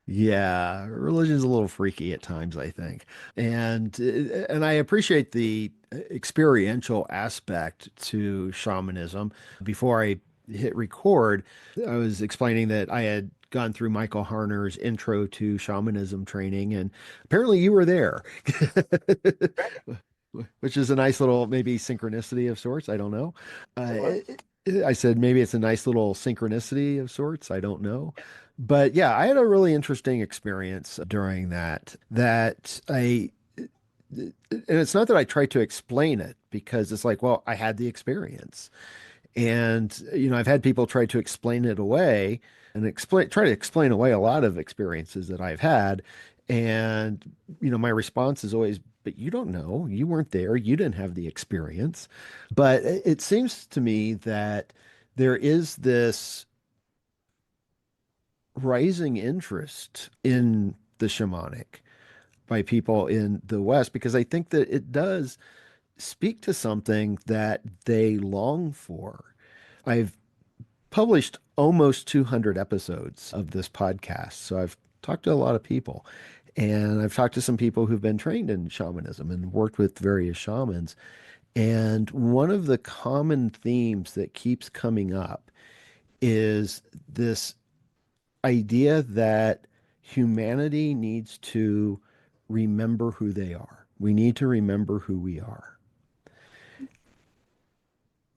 Yeah, religion's a little freaky at times, I think. And I appreciate the experiential aspect to shamanism. Before I hit record, I was explaining that I had gone through Michael Harner's intro to shamanism training, and apparently you were there. Which is a nice little maybe synchronicity of sorts. I don't know. So Uh, what? I said maybe it's a nice little synchronicity of sorts. I don't know. But yeah, I had a really interesting experience during and it's not that I tried to explain it because it's like, well, I had the experience. And, I've had people try to explain it away and try to explain away a lot of experiences that I've had. And, my response is always, but you don't know. You weren't there. You didn't have the experience. But it seems to me that there is this rising interest in the shamanic by people in the West because I think that it does speak to something that they long for. I've published almost 200 episodes of this podcast, so I've talked to a lot of people. And I've talked to some people who've been trained in shamanism and worked with various shamans. And one of the common themes that keeps coming up is this idea that humanity needs to remember who they are. We need to remember who we are.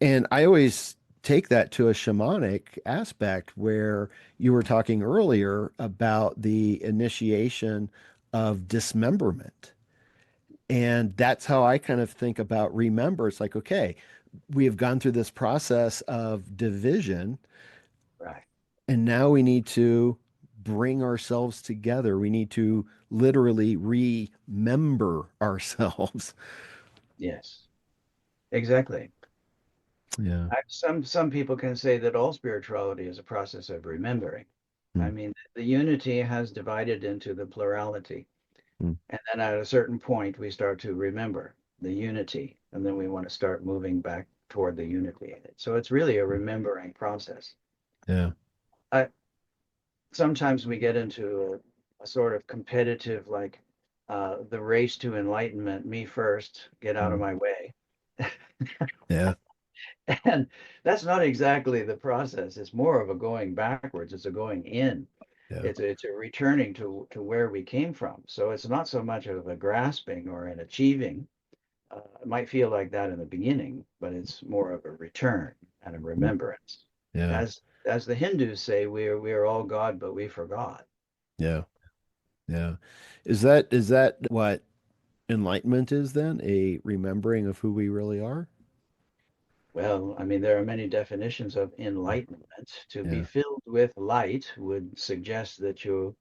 And I always take that to a shamanic aspect where you were talking earlier about the initiation of dismemberment. And that's how I kind of think about remember. It's like, okay, we have gone through this process of division, Right. and now we need to bring ourselves together. We need to literally remember ourselves. Yes, exactly. Yeah. Some people can say that all spirituality is a process of remembering. I Mm. mean, the unity has divided into the plurality. Mm. And then at a certain point, we start to remember the unity, and then we want to start moving back toward the unity. So it's really a remembering process. Yeah. I, Sometimes we get into a sort of competitive, like the race to enlightenment, me first, get out of Mm. my way. Yeah. And that's not exactly the process. It's more of a going backwards. It's a going in. Yeah. It's a returning to where we came from. So it's not so much of a grasping or an achieving. It might feel like that in the beginning, but it's more of a return and a remembrance. Yeah. As the Hindus say, we are all God, but we forgot. Yeah. Yeah. Is that what enlightenment is then? A remembering of who we really are? Well, I mean, there are many definitions of enlightenment. To be Yeah. filled with light would suggest that you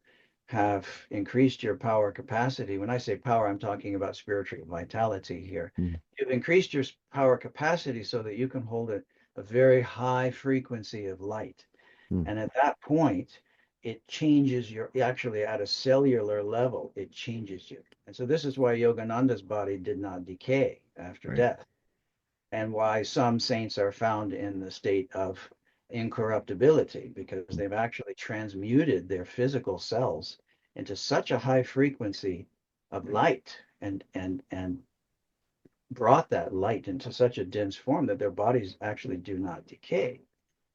have increased your power capacity. When I say power, I'm talking about spiritual vitality here. Mm. You've increased your power capacity so that you can hold a very high frequency of light. Mm. And at that point, it changes your, actually at a cellular level, it changes you. And so this is why Yogananda's body did not decay after Right. death, and why some saints are found in the state of incorruptibility, because they've actually transmuted their physical cells into such a high frequency of light, and brought that light into such a dense form that their bodies actually do not decay.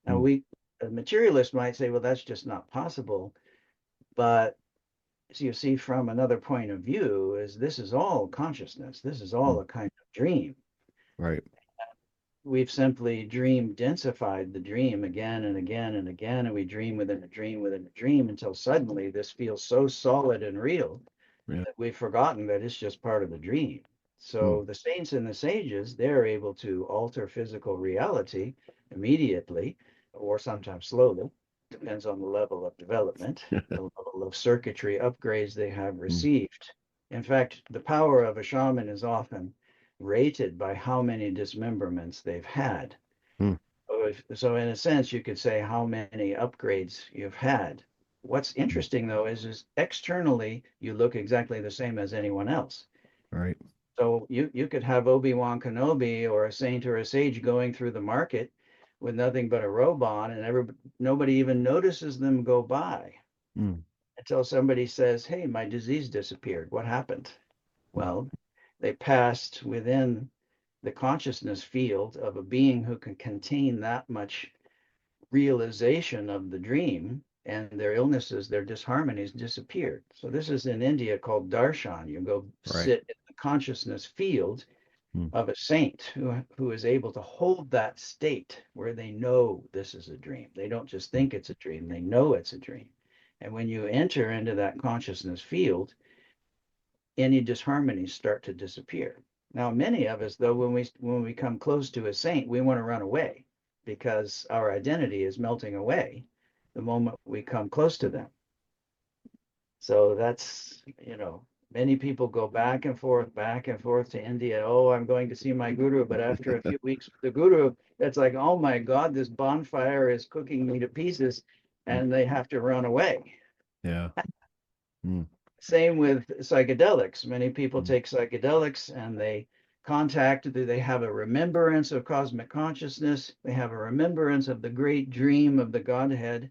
Now, Mm. a materialist might say, well, that's just not possible. But as you see, from another point of view, is this is all consciousness. This is all Mm. a kind of dream. Right. We've simply dream densified the dream again and again and again, and we dream within a dream within a dream until suddenly this feels so solid and real Yeah. that we've forgotten that it's just part of the dream. Mm. So the saints and the sages, they're able to alter physical reality immediately, or sometimes slowly, depends on the level of development, the level of circuitry upgrades they have Mm. received. In fact, the power of a shaman is often rated by how many dismemberments they've had. Mm. So in a sense, you could say how many upgrades you've had. What's Mm. interesting though is externally you look exactly the same as anyone else. Right. So you could have Obi-Wan Kenobi or a saint or a sage going through the market with nothing but a robe on, and nobody even notices them go by Mm. until somebody says, "Hey, my disease disappeared. What happened?" Mm. Well, they passed within the consciousness field of a being who can contain that much realization of the dream, and their illnesses, their disharmonies disappeared. So this is in India called darshan. You go Right. sit in the consciousness field Mm. of a saint who is able to hold that state where they know this is a dream. They don't just Mm. think it's a dream, they know it's a dream. And when you enter into that consciousness field, any disharmonies start to disappear. Now, many of us, though, when we come close to a saint, we want to run away because our identity is melting away the moment we come close to them. So that's, many people go back and forth to India. Oh, I'm going to see my guru. But after a few weeks with the guru, it's like, oh my God, this bonfire is cooking me to pieces, Mm. and they have to run away. Yeah. Mm. Same with psychedelics. Many people Mm. take psychedelics and they have a remembrance of cosmic consciousness. They have a remembrance of the great dream of the Godhead,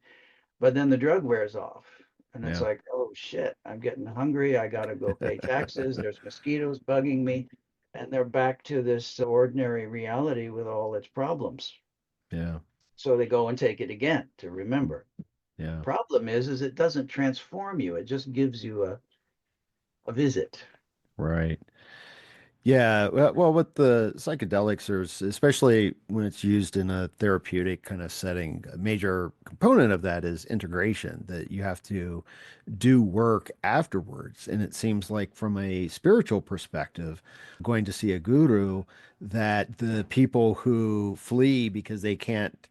but then the drug wears off. And it's Yeah. like, oh shit, I'm getting hungry. I got to go pay taxes. There's mosquitoes bugging me. And they're back to this ordinary reality with all its problems. Yeah. So they go and take it again to remember. Yeah. Problem is it doesn't transform you. It just gives you a visit. Right. Yeah, well, with the psychedelics, especially when it's used in a therapeutic kind of setting, a major component of that is integration, that you have to do work afterwards. And it seems like from a spiritual perspective, going to see a guru, that the people who flee because they can't,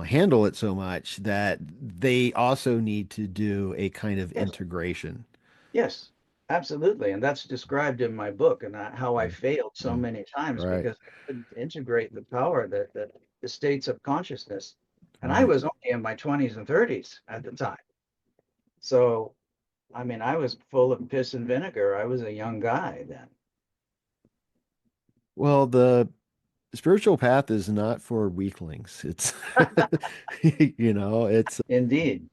handle it so much, that they also need to do a kind of Yes. integration. Yes, absolutely. And that's described in my book, and how I Mm. failed so Mm. many times Right, because I couldn't integrate the power that the states of consciousness. And I right. was only in my 20s and 30s at the time. So, I mean, I was full of piss and vinegar. I was a young guy then. Well, the spiritual path is not for weaklings. It's, it's, Indeed.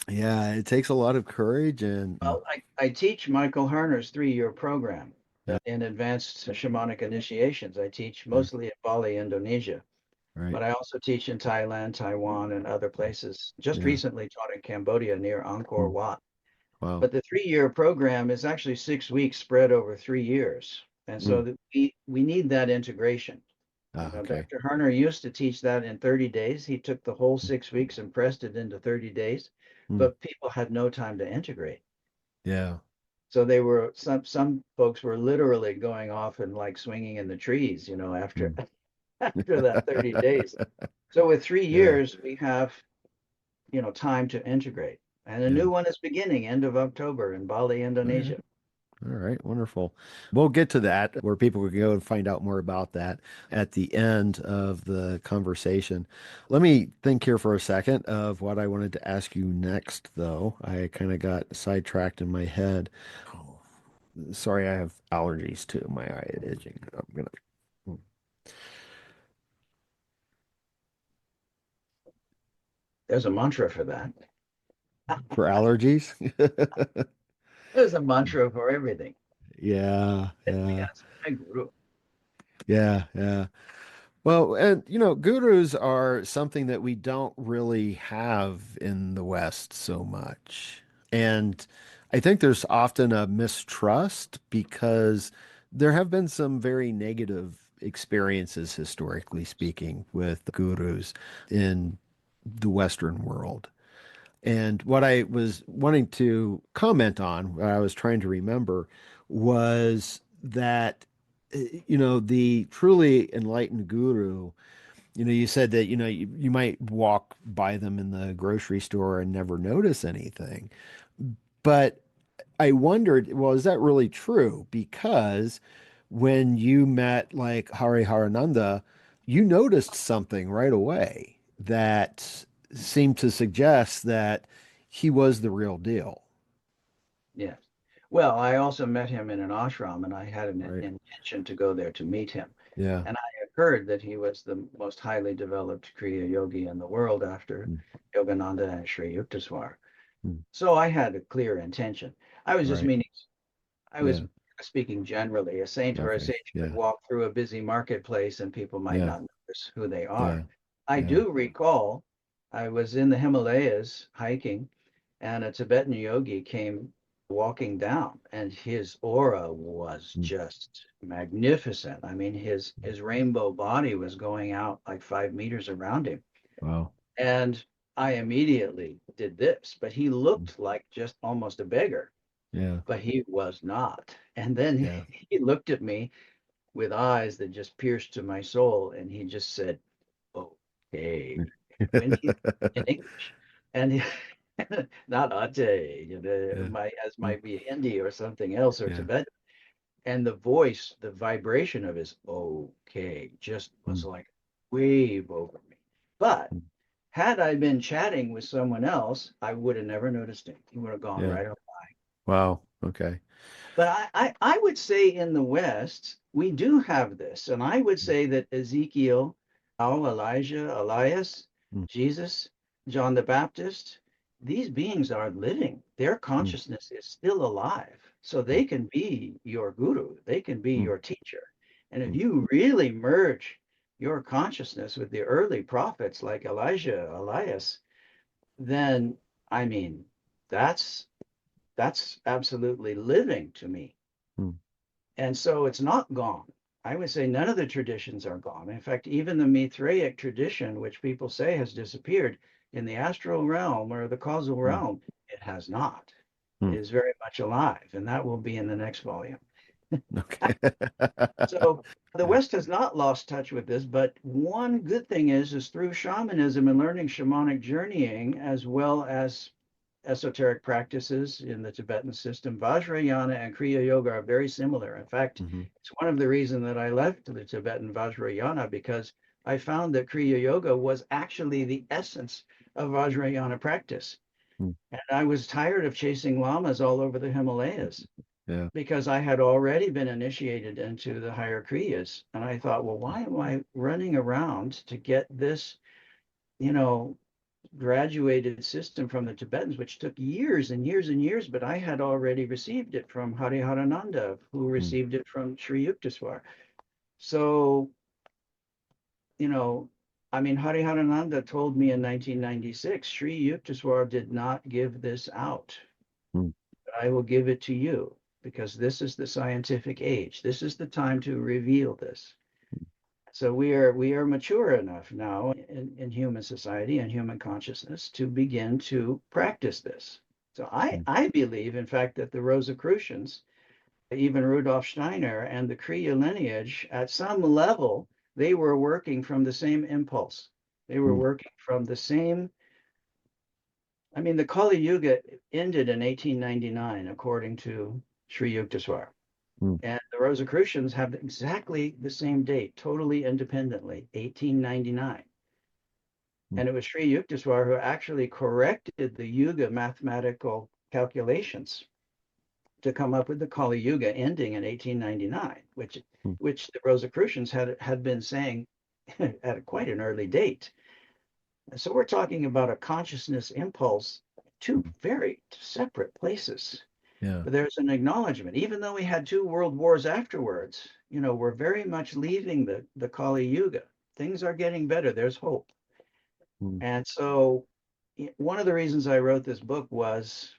yeah, it takes a lot of courage and, Well, I teach Michael Harner's 3-year program yeah, in advanced shamanic initiations. I teach yeah, mostly in Bali, Indonesia. right. But I also teach in Thailand, Taiwan, and other places. Just Yeah. recently taught in Cambodia near Angkor Mm. Wat. Wow. But the 3-year program is actually 6 weeks spread over 3 years. And so Mm. that we need that integration. Ah, okay. Dr. Harner used to teach that in 30 days. He took the whole 6 weeks and pressed it into 30 days, Mm. but people had no time to integrate. Yeah. So they were some folks were literally going off and like swinging in the trees, after Mm. after that 30 days. So with three Yeah. years, we have, time to integrate. And a Yeah. new one is beginning end of October in Bali, All right. Indonesia. All right, wonderful. We'll get to that where people can go and find out more about that at the end of the conversation. Let me think here for a second of what I wanted to ask you next, though. I kind of got sidetracked in my head. Oh, sorry, I have allergies too. My eye itching. I'm gonna There's a mantra for that. for allergies. There's a mantra for everything. Yeah, Hit me yeah, as my guru. yeah, yeah. Well, and gurus are something that we don't really have in the West so much. And I think there's often a mistrust because there have been some very negative experiences, historically speaking, with gurus in the Western world. And what I was wanting to comment on, what I was trying to remember, was that, the truly enlightened guru, you said that, you might walk by them in the grocery store and never notice anything. But I wondered, well, is that really true? Because when you met like Hari Harananda, you noticed something right away that seemed to suggest that he was the real deal, Yes. Well, I also met him in an ashram, and I had an right? intention to go there to meet him. Yeah. And I had heard that he was the most highly developed Kriya yogi in the world after Mm, Yogananda and Sri Yukteswar. mm, So I had a clear intention. I was just right. meaning, I was Yeah. speaking generally. A saint or a Okay. sage could Yeah. walk through a busy marketplace and people might Yeah. not notice who they Yeah. are. I Yeah. do recall I was in the Himalayas hiking, and a Tibetan yogi came walking down, and his aura was Mm, just magnificent. I mean, his rainbow body was going out like 5 meters around him. wow. And I immediately did this, but he Mm, looked like just almost a beggar, yeah. but he was not. And then Yeah. he looked at me with eyes that just pierced to my soul, and he just said, "Okay," when he in English, and he, not ate, Yeah. my as Mm, might be Hindi or something else or yeah. Tibetan. And the voice, the vibration of his "okay" just was Mm, like a wave over me. But mm, had I been chatting with someone else, I would have never noticed him. He would have gone yeah. right on. Wow. Okay. But I would say in the West, we do have this. And I would say that Ezekiel, Elijah, Elias, Mm, Jesus, John the Baptist, these beings are living. Their mm, consciousness is still alive. So mm, they can be your guru, they can be mm, your teacher. And if mm, you really merge your consciousness with the early prophets like Elijah, Elias, then I mean, that's that's absolutely living to me. mm, And so it's not gone. I would say none of the traditions are gone. In fact, even the Mithraic tradition, which people say has disappeared in the astral realm or the causal mm, realm, it has not. It mm. is very much alive, and that will be in the next volume. Okay. So the Yeah. West has not lost touch with this, but one good thing is through shamanism and learning shamanic journeying, as well as esoteric practices in the Tibetan system, Vajrayana and Kriya Yoga are very similar. In fact, Hmm. it's one of the reasons that I left the Tibetan Vajrayana because I found that Kriya Yoga was actually the essence of Vajrayana practice. Mm, And I was tired of chasing lamas all over the Himalayas yeah. because I had already been initiated into the higher Kriyas. And I thought, well, why am I running around to get this, you know, graduated system from the Tibetans, which took years and years and years, but I had already received it from Hariharananda, who Mm, received it from Sri Yukteswar. So, you know, I mean, Hariharananda told me in 1996, Sri Yukteswar did not give this out. mm, I will give it to you because this is the scientific age. This is the time to reveal this. So we are mature enough now in human society and human consciousness to begin to practice this. So I, mm, I believe, in fact, that the Rosicrucians, even Rudolf Steiner and the Kriya lineage, at some level, they were working from the same impulse. They were mm, working from the same. I mean, the Kali Yuga ended in 1899, according to Sri Yukteswar. Mm. And the Rosicrucians have exactly the same date, totally independently, 1899. Mm. And it was Sri Yukteswar who actually corrected the Yuga mathematical calculations to come up with the Kali Yuga ending in 1899, Mm. which the Rosicrucians had been saying at quite an early date. And so we're talking about a consciousness impulse, two very separate places. Yeah. But there's an acknowledgement, even though we had two world wars afterwards, we're very much leaving the Kali Yuga. Things are getting better. There's hope. Mm. And so one of the reasons I wrote this book was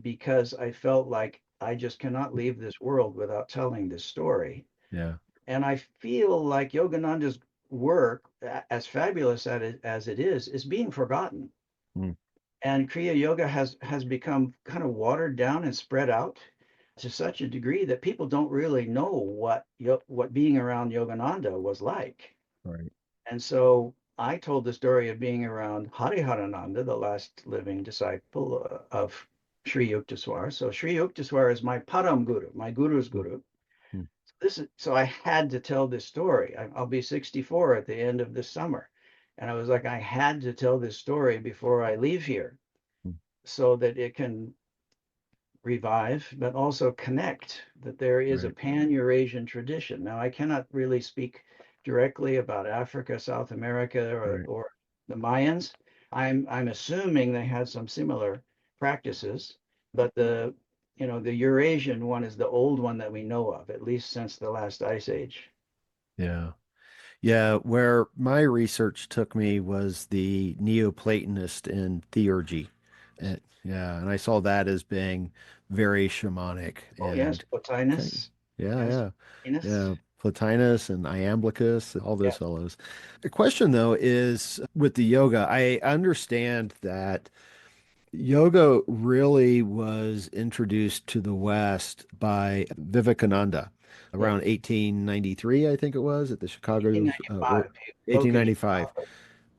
because I felt like I just cannot leave this world without telling this story. Yeah. And I feel like Yogananda's work, as fabulous as it is being forgotten. Mm. And Kriya Yoga has become kind of watered down and spread out to such a degree that people don't really know what being around Yogananda was like. Right. And so I told the story of being around Hariharananda, the last living disciple of Sri Yukteswar. So Sri Yukteswar is my Param Guru, my guru's Mm. guru. Mm. So I had to tell this story. I'll be 64 at the end of this summer. And I was like, I had to tell this story before I leave here Mm. so that it can revive, but also connect, that there is a Right. pan-Eurasian tradition. Now, I cannot really speak directly about Africa, South America, Right. or the Mayans. I'm assuming they had some similar practices, but the Eurasian one is the old one that we know of, at least since the last ice age. Yeah. Yeah, where my research took me was the Neoplatonist in theurgy. Yeah, and I saw that as being very shamanic Oh yes, and kind Plotinus. yeah, Yes, yeah. Plotinus. Yeah, Plotinus and Iamblichus, all Yeah. those fellows. The question though is with the yoga, I understand that yoga really was introduced to the West by Vivekananda Yeah. around 1893, I think it was, at the Chicago 1895. He spoke in 1895, Chicago.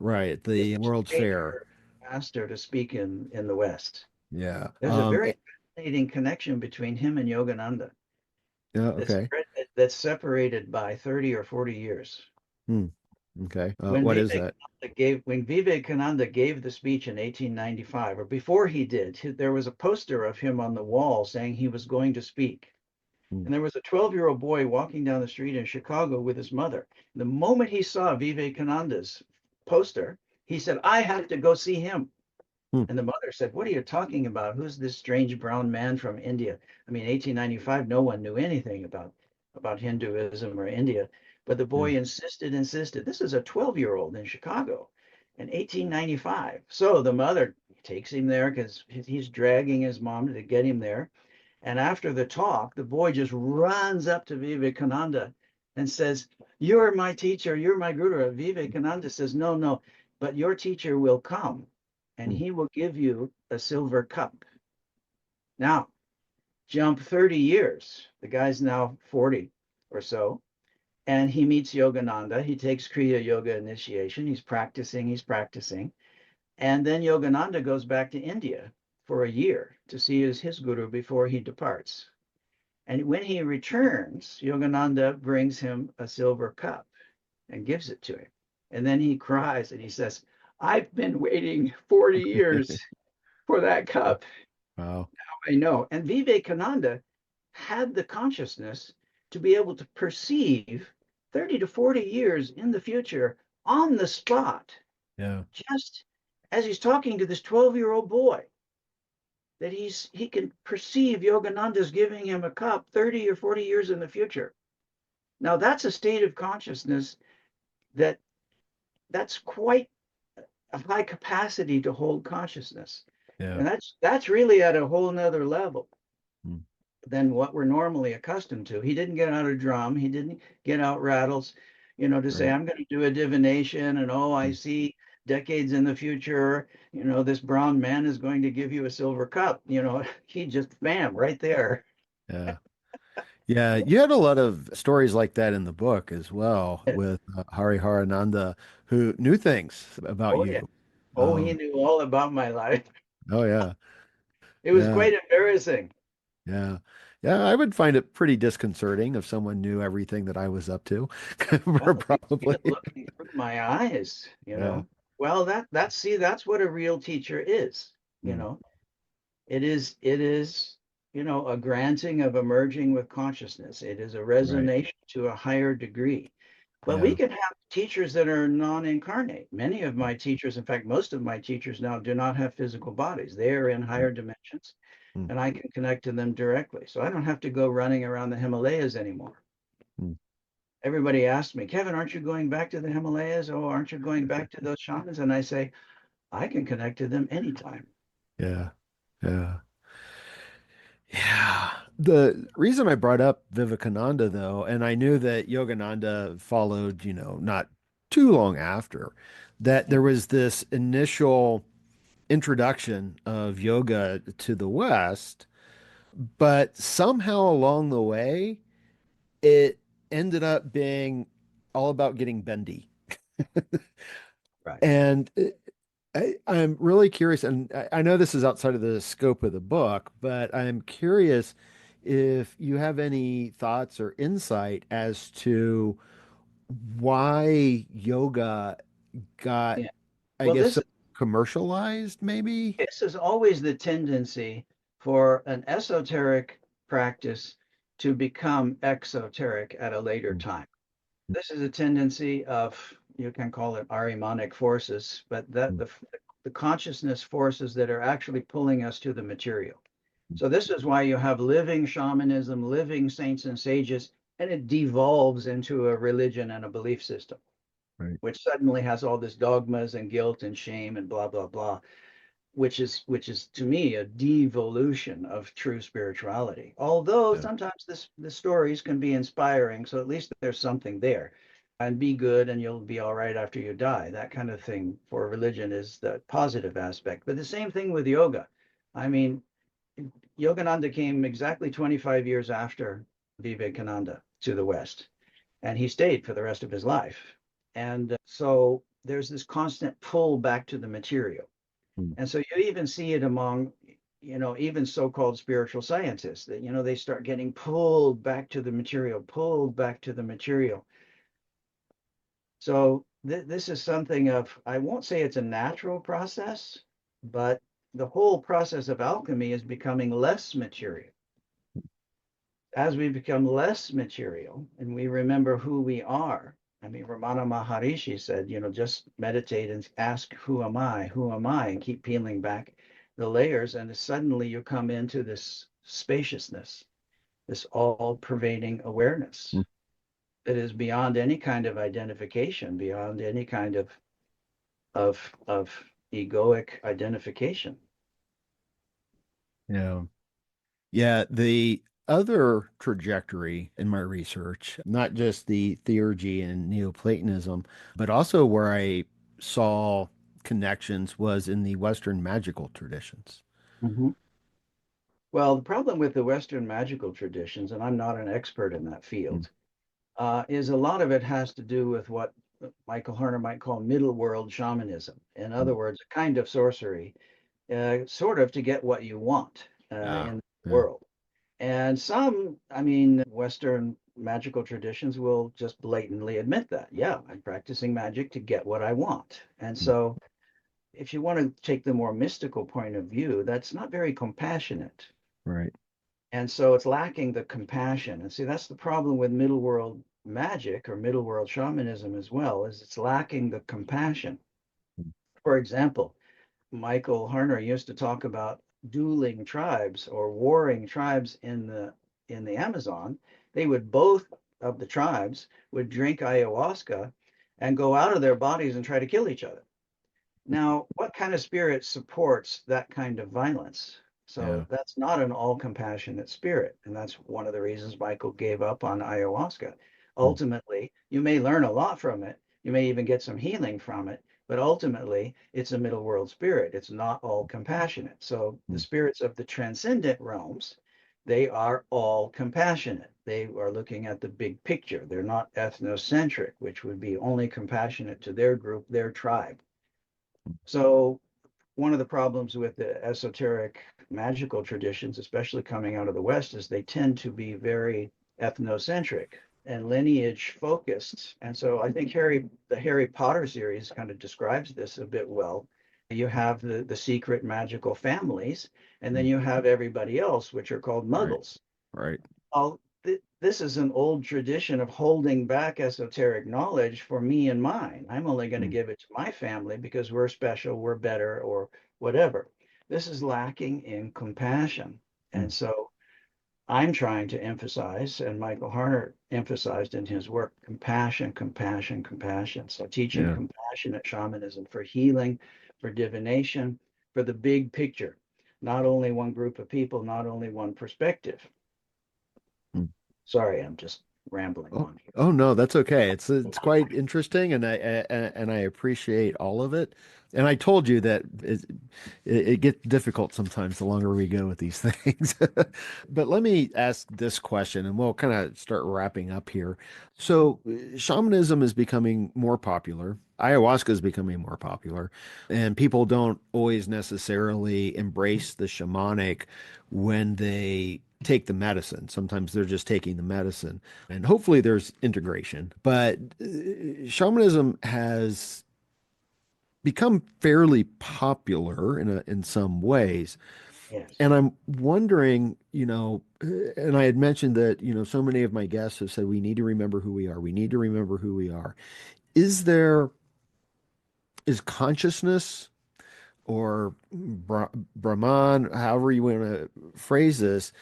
right, at Is the the World's Fair. major master to speak in the West. Yeah. There's a very fascinating connection between him and Yogananda Yeah. that's Okay. that's separated by 30 or 40 years. Hmm. Okay. When What is that? Vivekananda gave the speech in 1895, or before he did, there was a poster of him on the wall saying he was going to speak. Hmm. And there was a 12-year-old boy walking down the street in Chicago with his mother. The moment he saw Vivekananda's poster, he said, I have to go see him. Hmm. And the mother said, what are you talking about? Who's this strange brown man from India? I mean, 1895, no one knew anything about Hinduism or India. But the Yeah. boy insisted. This is a 12-year-old in Chicago in 1895. So the mother takes him there because he's dragging his mom to get him there. And after the talk, the boy just runs up to Vivekananda and says, you're my teacher, you're my guru. Vivekananda says, no, no, but your teacher will come and Hmm. he will give you a silver cup. Now, jump 30 years. The guy's now 40 or so, and he meets Yogananda. He takes Kriya Yoga initiation. He's practicing. And then Yogananda goes back to India for a year to see his guru before he departs. And when he returns, Yogananda brings him a silver cup and gives it to him. And then he cries and he says, I've been waiting 40 years for that cup. Wow. Now I know. And Vivekananda had the consciousness to be able to perceive 30 to 40 years in the future on the spot, Yeah. just as he's talking to this 12-year-old boy, that he can perceive Yogananda's giving him a cup 30 or 40 years in the future. Now that's a state of consciousness that that's quite a high capacity to hold consciousness. Yeah. And that's really at a whole nother level Hmm. than what we're normally accustomed to. He didn't get out a drum, he didn't get out rattles, to say, Right. I'm going to do a divination and oh, I Hmm. see decades in the future, this brown man is going to give you a silver cup. He just bam, right there. Yeah. Yeah, you had a lot of stories like that in the book as well with Hari Harananda, who knew things about Oh yeah. you. Oh, he Um, knew all about my life. oh yeah, It was yeah, quite embarrassing. yeah. Yeah, I would find it pretty disconcerting if someone knew everything that I was up to. Well, you see Probably. it looking through my eyes, you Yeah. know. Well, that's what a real teacher is, you Mm, know. It is, a granting of emerging with consciousness. It is a right. resonation to a higher degree. But we Yeah. can have teachers that are non-incarnate. Many of my teachers, in fact, most of my teachers now do not have physical bodies. They are in Mm, higher dimensions, mm, and I can connect to them directly. So I don't have to go running around the Himalayas anymore. mm. Everybody asks me, Kevin, aren't you going back to the Himalayas? Oh, aren't you going back to those shamans? And I say, I can connect to them anytime. Yeah. Yeah. Yeah. The reason I brought up Vivekananda, though, and I knew that Yogananda followed, not too long after, that there was this initial introduction of yoga to the West, but somehow along the way, it ended up being all about getting bendy. Right. And I'm really curious, and I know this is outside of the scope of the book, but I'm curious if you have any thoughts or insight as to why yoga got, Yeah. I Well, guess, this so commercialized, maybe? this is always the tendency for an esoteric practice to become exoteric at a later Mm, time. This is a tendency of, you can call it Ahrimanic forces, but that mm, the consciousness forces that are actually pulling us to the material. mm. So this is why you have living shamanism, living saints and sages, and it devolves into a religion and a belief system, Right. which suddenly has all this dogmas and guilt and shame and blah blah blah, which is to me a devolution of true spirituality. Although Yeah. sometimes the stories can be inspiring, so at least there's something there. And be good and you'll be all right after you die. That kind of thing for religion is the positive aspect. But the same thing with yoga. I mean, Yogananda came exactly 25 years after Vivekananda to the West, and he stayed for the rest of his life. And so there's this constant pull back to the material. Mm, And so you even see it among, even so-called spiritual scientists that, they start getting pulled back to the material, pulled back to the material. So this is something of, I won't say it's a natural process, but the whole process of alchemy is becoming less material. As we become less material and we remember who we are, I mean, Ramana Maharishi said, just meditate and ask, who am I? Who am I? And keep peeling back the layers. And suddenly you come into this spaciousness, this all pervading mm. awareness that is beyond any kind of identification, beyond any kind of egoic identification. Yeah. Yeah, the other trajectory in my research, not just the theurgy and Neoplatonism, but also where I saw connections was in the Western magical traditions. Mhm. Well, the problem with the Western magical traditions, and I'm not an expert in that Mm. field, is a lot of it has to do with what Michael Harner might call middle world shamanism. In Mm. other words, a kind of sorcery, sort of to get what you want Ah, in the yeah. world. And some, I mean, Western magical traditions will just blatantly admit that. Yeah, I'm practicing magic to get what I want. And Mm. so, if you want to take the more mystical point of view, that's not very compassionate. Right. And so it's lacking the compassion. And see, that's the problem with middle world magic or middle world shamanism as well, is it's lacking the compassion. Mm. For example, Michael Harner used to talk about dueling tribes or warring tribes in the Amazon. They would both of the tribes would drink ayahuasca and go out of their bodies and try to kill each other. Now, what kind of spirit supports that kind of violence? Yeah. So that's not an all compassionate spirit. And that's one of the reasons Michael gave up on ayahuasca. Mm. Ultimately, you may learn a lot from it. You may even get some healing from it. But ultimately, it's a middle world spirit. It's not all compassionate. So the Mm. spirits of the transcendent realms, they are all compassionate. They are looking at the big picture. They're not ethnocentric, which would be only compassionate to their group, their tribe. So one of the problems with the esoteric magical traditions, especially coming out of the West, is they tend to be very ethnocentric and lineage focused. And so I think the Harry Potter series kind of describes this a bit well. You have the secret magical families, and then Mm. you have everybody else, which are called Right. muggles. Right. Well, this is an old tradition of holding back esoteric knowledge for me and mine. I'm only going to Mm. give it to my family because we're special, we're better, or whatever. This is lacking in compassion. Mm. And so I'm trying to emphasize, and Michael Harner emphasized in his work, compassion, compassion, compassion. So teaching Yeah. compassionate shamanism for healing, for divination, for the big picture, not only one group of people, not only one perspective. Mm. Sorry, I'm just rambling Oh, on here. oh no, that's okay. It's quite interesting, and I appreciate all of it. And I told you that it gets difficult sometimes the longer we go with these things. But let me ask this question, and we'll kind of start wrapping up here. So, shamanism is becoming more popular. Ayahuasca is becoming more popular, and people don't always necessarily embrace the shamanic when they take the medicine. Sometimes they're just taking the medicine, and hopefully there's integration. But shamanism has become fairly popular in some ways. Yes, And I'm wondering, and I had mentioned that, so many of my guests have said we need to remember who we are. We need to remember who we are. Is there is consciousness or Brahman, however you want to phrase this,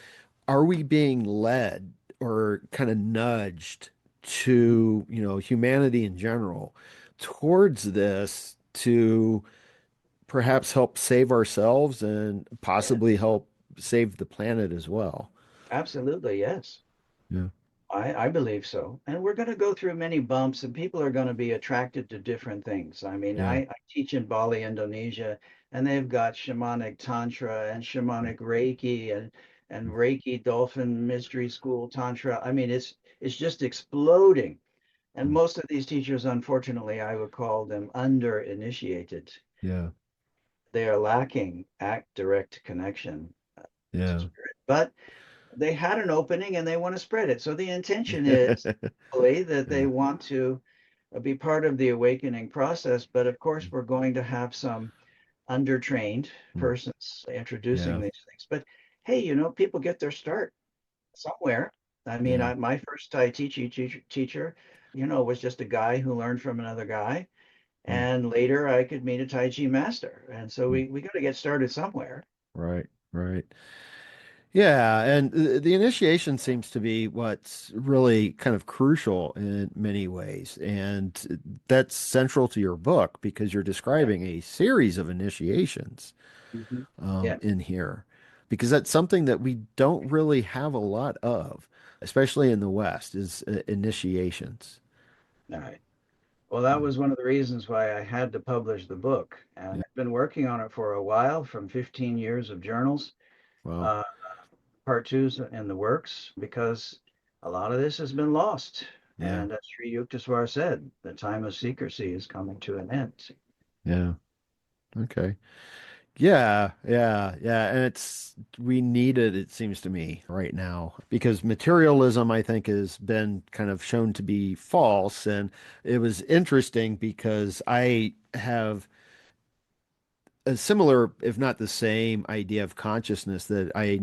are we being led or kind of nudged to, humanity in general towards this to perhaps help save ourselves and yes, possibly help save the planet as well? absolutely, yes. Yeah. I believe so. And we're going to go through many bumps, and people are going to be attracted to different things. I mean, Yeah. I teach in Bali, Indonesia, and they've got shamanic tantra and shamanic Reiki and Reiki dolphin mystery school tantra. I mean, it's just exploding. And Mm. most of these teachers, unfortunately, I would call them under initiated. Yeah. They are lacking act direct connection to Yeah. spirit. But they had an opening and they want to spread it. So the intention is hopefully that they Yeah. want to be part of the awakening process. But of course, we're going to have some undertrained Mm. persons introducing Yeah. these things. But hey, people get their start somewhere. I mean, Yeah. my first Tai Chi teacher, was just a guy who learned from another guy. Mm. And later I could meet a Tai Chi master. And so Mm. we got to get started somewhere. Right. Right. Yeah, and the initiation seems to be what's really kind of crucial in many ways. And that's central to your book because you're Yeah. describing a series of initiations Mhm. Yes. in here, because that's something that we don't really have a lot of, especially in the West, is initiations. All right. Well, that Yeah. was one of the reasons why I had to publish the book. And Yeah. I've been working on it for a while, from 15 years of journals, Well, uh, part two's in the works, because a lot of this has been lost. yeah. And as Sri Yukteswar said, the time of secrecy is coming to an end. Yeah. Okay. Yeah, yeah, yeah. And we need it, it seems to me, right now, because materialism, I think, has been kind of shown to be false. And it was interesting because I have a similar, if not the same, idea of consciousness that I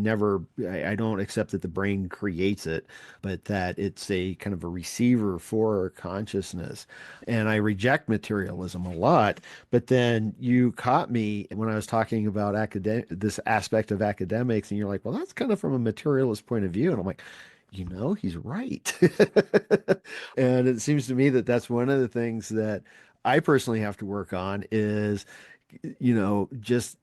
don't accept that the brain creates it, but that it's a kind of a receiver for consciousness. And I reject materialism a lot. But then you caught me when I was talking about this aspect of academics, and you're like, well, that's kind of from a materialist point of view. And I'm like, he's right. And it seems to me that that's one of the things that I personally have to work on is just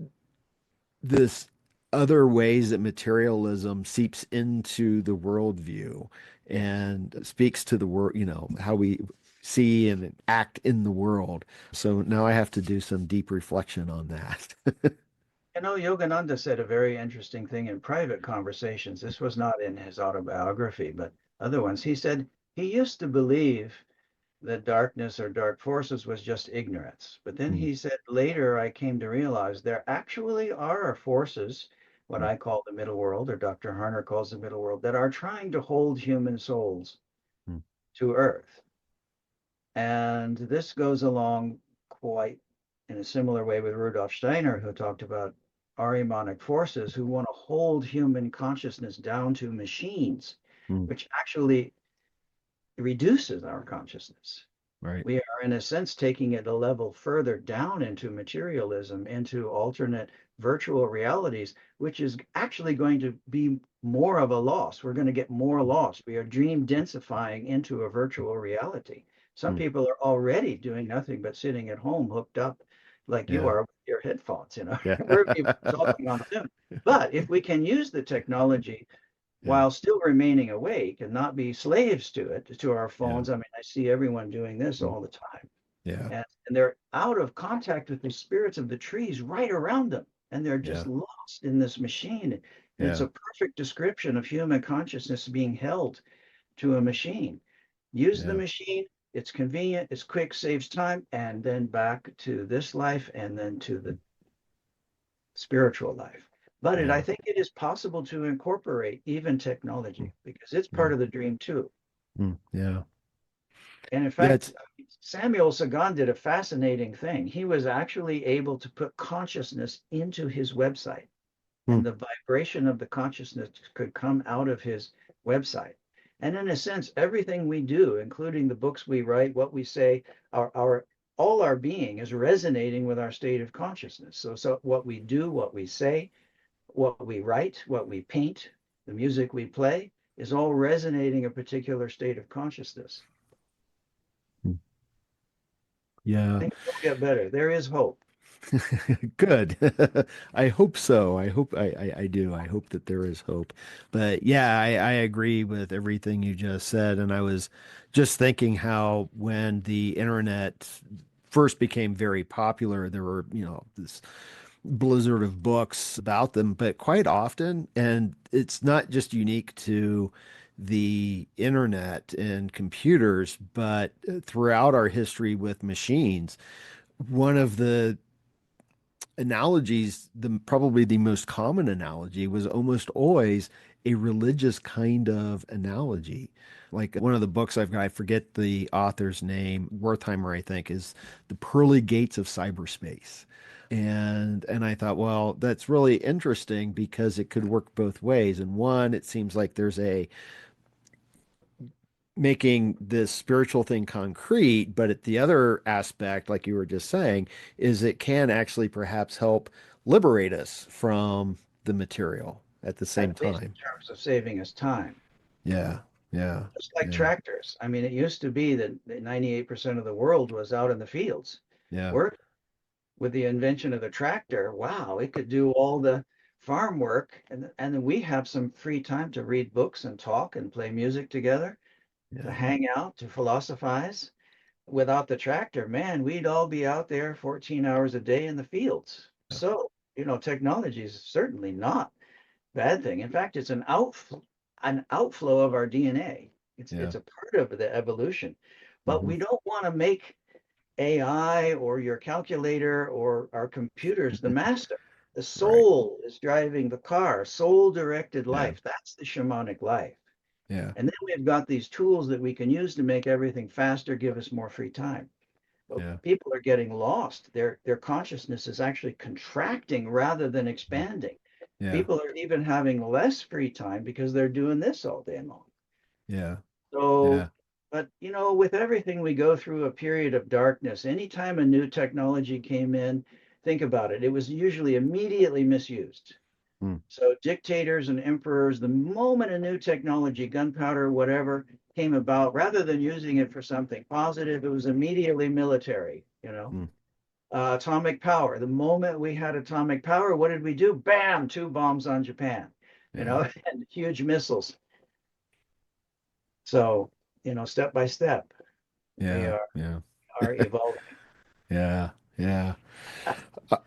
this other ways that materialism seeps into the worldview Yes. and speaks to the world, how we see and act in the world. So now I have to do some deep reflection on that. Yogananda said a very interesting thing in private conversations. This was not in his autobiography, but other ones. He said he used to believe that darkness or dark forces was just ignorance. But then Mm, he said, later I came to realize there actually are forces, what mm, I call the middle world, or Dr. Harner calls the middle world, that are trying to hold human souls mm, to Earth. And this goes along quite in a similar way with Rudolf Steiner, who talked about Ahrimanic forces who want to hold human consciousness down to machines, mm. which actually reduces our consciousness. Right. We are, in a sense, taking it a level further down into materialism, into alternate virtual realities, which is actually going to be more of a loss. We're going to get more loss. We are dream densifying into a virtual reality. Some Mm. people are already doing nothing but sitting at home hooked up like you Yeah. are with your headphones, you know. Yeah. We're talking on Zoom. But if we can use the technology Yeah. while still remaining awake and not be slaves to it, to our Yeah. phones. I mean, I see everyone doing this Mm. all the time. Yeah. And they're out of contact with the spirits of the trees right around them. And they're Yeah. just lost in this machine. And it's Yeah. a perfect description of human consciousness being held to a machine. Use the Yeah. machine, it's convenient, it's quick, saves time, and then back to this life and then to the spiritual life. But I Yeah. think it is possible to incorporate even Mm. technology because it's part Yeah. of the dream too. Mm. Yeah. And in Yeah. fact, Samuel Sagan did a fascinating thing. He was actually able to put consciousness into his website, Mm. and the vibration of the consciousness could come out of his website. And in a sense, everything we do, including the books we write, what we say, our all our being is resonating with our state of consciousness. So what we do, what we say, what we write, what we paint, the music we play is all resonating a particular state of consciousness. Mm. Yeah. Things will get better. There is hope. Good. I hope so. I do. I hope that there is hope. But yeah, I agree with everything you just said. And I was just thinking how when the internet first became very popular, there were, this blizzard of books about them, but quite often, and it's not just unique to the internet and computers, but throughout our history with machines, one of the analogies, the probably the most common analogy was almost always a religious kind of analogy. Like one of the books I've got, I forget the author's name, Wertheimer, I think, is The Pearly Gates of Cyberspace. And I thought, well, that's really interesting because it could work both ways. And one, it seems like there's a making this spiritual thing concrete, but at the other aspect, like you were just saying, is it can actually perhaps help liberate us from the material at the same At least time. in terms of saving us time. Yeah, yeah, Just like yeah, tractors. I mean, it used to be that 98% of the world was out in the fields. yeah, Work with the invention of the tractor, wow, it could do all the farm work. And then we have some free time to read books and talk and play music together, to yeah, hang out, to philosophize. Without the tractor, man, we'd all be out there 14 hours a day in the fields. So, technology is certainly not a bad thing. In fact, it's an outflow of our DNA. It's yeah, it's a part of the evolution. But hmm we don't want to make AI or your calculator or our computers the master. The right, soul is driving the car, soul directed yeah, life. That's the shamanic life. yeah, And then we've got these tools that we can use to make everything faster, give us more free time. But yeah, people are getting lost. Their consciousness is actually contracting rather than expanding. yeah, People are even having less free time because they're doing this all day long. yeah, So, yeah, but with everything, we go through a period of darkness. Anytime a new technology came in, think about it, it was usually immediately misused. mm, So dictators and emperors, the moment a new technology, gunpowder, whatever, came about, rather than using it for something positive, it was immediately military. mm, Atomic power. The moment we had atomic power, what did we do? Bam, two bombs on Japan, yeah, and huge missiles. So, step by step, we yeah, are, yeah, are evolving. yeah, yeah. Uh,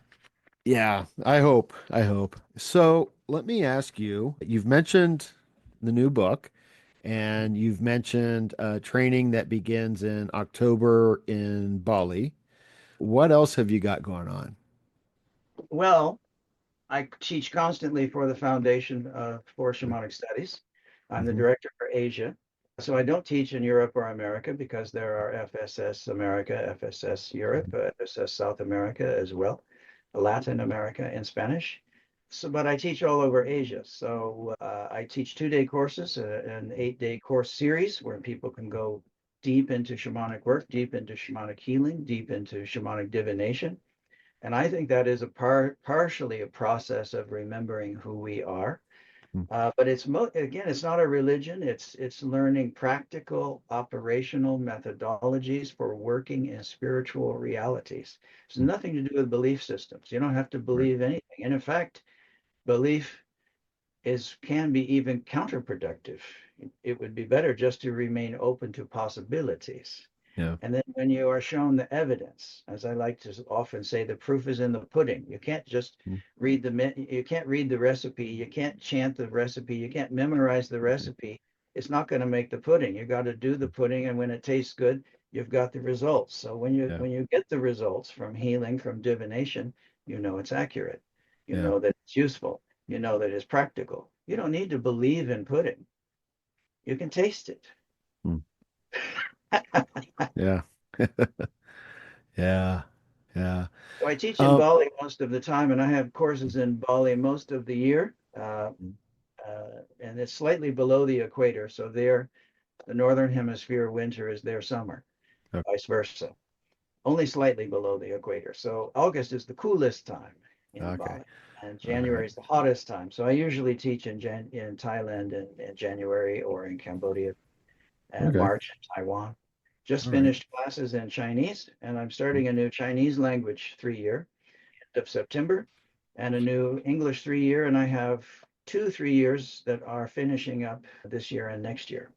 yeah, I hope. I hope. So let me ask you, you've mentioned the new book. And you've mentioned training that begins in October in Bali. What else have you got going on? Well, I teach constantly for the Foundation for Okay. Shamanic Studies. I'm the Hmm. director for Asia. So I don't teach in Europe or America because there are FSS America, FSS Europe, FSS South America as well, Latin America in Spanish. So, but I teach all over Asia. So I teach 2-day courses, an 8-day course series where people can go deep into shamanic work, deep into shamanic healing, deep into shamanic divination. And I think that is partially a process of remembering who we are. But again, it's not a religion. It's learning practical, operational methodologies for working in spiritual realities. It's Mm. nothing to do with belief systems. You don't have to Right. believe anything. And in fact, belief is can be even counterproductive. It would be better just to remain open to possibilities. Yeah. And then when you are shown the evidence, as I like to often say, the proof is in the pudding. You can't just Mm. you can't read the recipe, you can't chant the recipe, you can't memorize the recipe. It's not going to make the pudding. You got to do the pudding, and when it tastes good, you've got the results. So Yeah. when you get the results from healing, from divination, you know it's accurate. You Yeah. know that it's useful. You know that it's practical. You don't need to believe in pudding. You can taste it. Mm. Yeah. Yeah. Yeah. So I teach in Um, Bali most of the time, and I have courses in Bali most of the year. And it's slightly below the equator. So there, the northern hemisphere winter is their summer, okay. vice versa. Only slightly below the equator. So August is the coolest time in Okay. Bali, and All right. January is the hottest time. So I usually teach in Thailand in January or in Cambodia and Okay. March in Taiwan. Just All right. finished classes in Chinese, and I'm starting a new Chinese language 3 year of September and a new English 3 year. And I have 2 3 years that are finishing up this year and next year.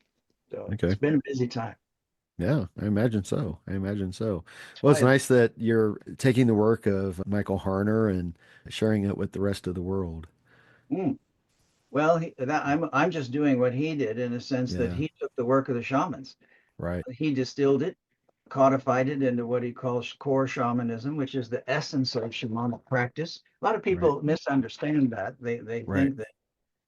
So it's Okay. been a busy time. Yeah, I imagine so. I imagine so. It's Well, it's why, nice that you're taking the work of Michael Harner and sharing it with the rest of the world. mm, well, I'm just doing what he did in a sense that Yeah. he took the work of the shamans, Right. he distilled it, codified it into what he calls core shamanism, which is the essence of shamanic practice. A lot of Right. people misunderstand that. They Right. think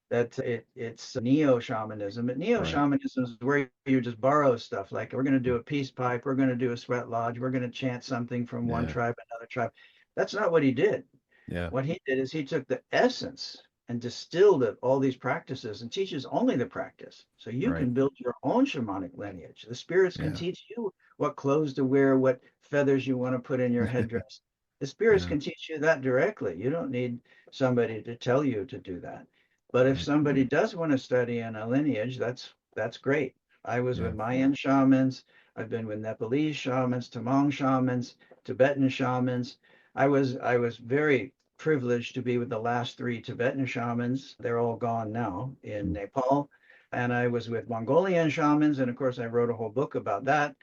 that it's neo shamanism. But neo Right. shamanism is where you just borrow stuff. Like we're going to do a peace pipe, we're going to do a sweat lodge, we're going to chant something from one Yeah. tribe, another tribe. That's not what he did. Yeah. What he did is he took the essence and distilled it, all these practices, and teaches only the practice. So you Right. can build your own shamanic lineage. The spirits can Yeah. teach you what clothes to wear, what feathers you want to put in your headdress. The spirits Yeah. can teach you that directly. You don't need somebody to tell you to do that. But if Right. somebody does want to study in a lineage, that's great. I was Yeah. with Mayan shamans. I've been with Nepalese shamans, Tamang shamans, Tibetan shamans. I was very privileged to be with the last three Tibetan shamans. They're all gone now in Mm. Nepal. And I was with Mongolian shamans. And of course, I wrote a whole book about that.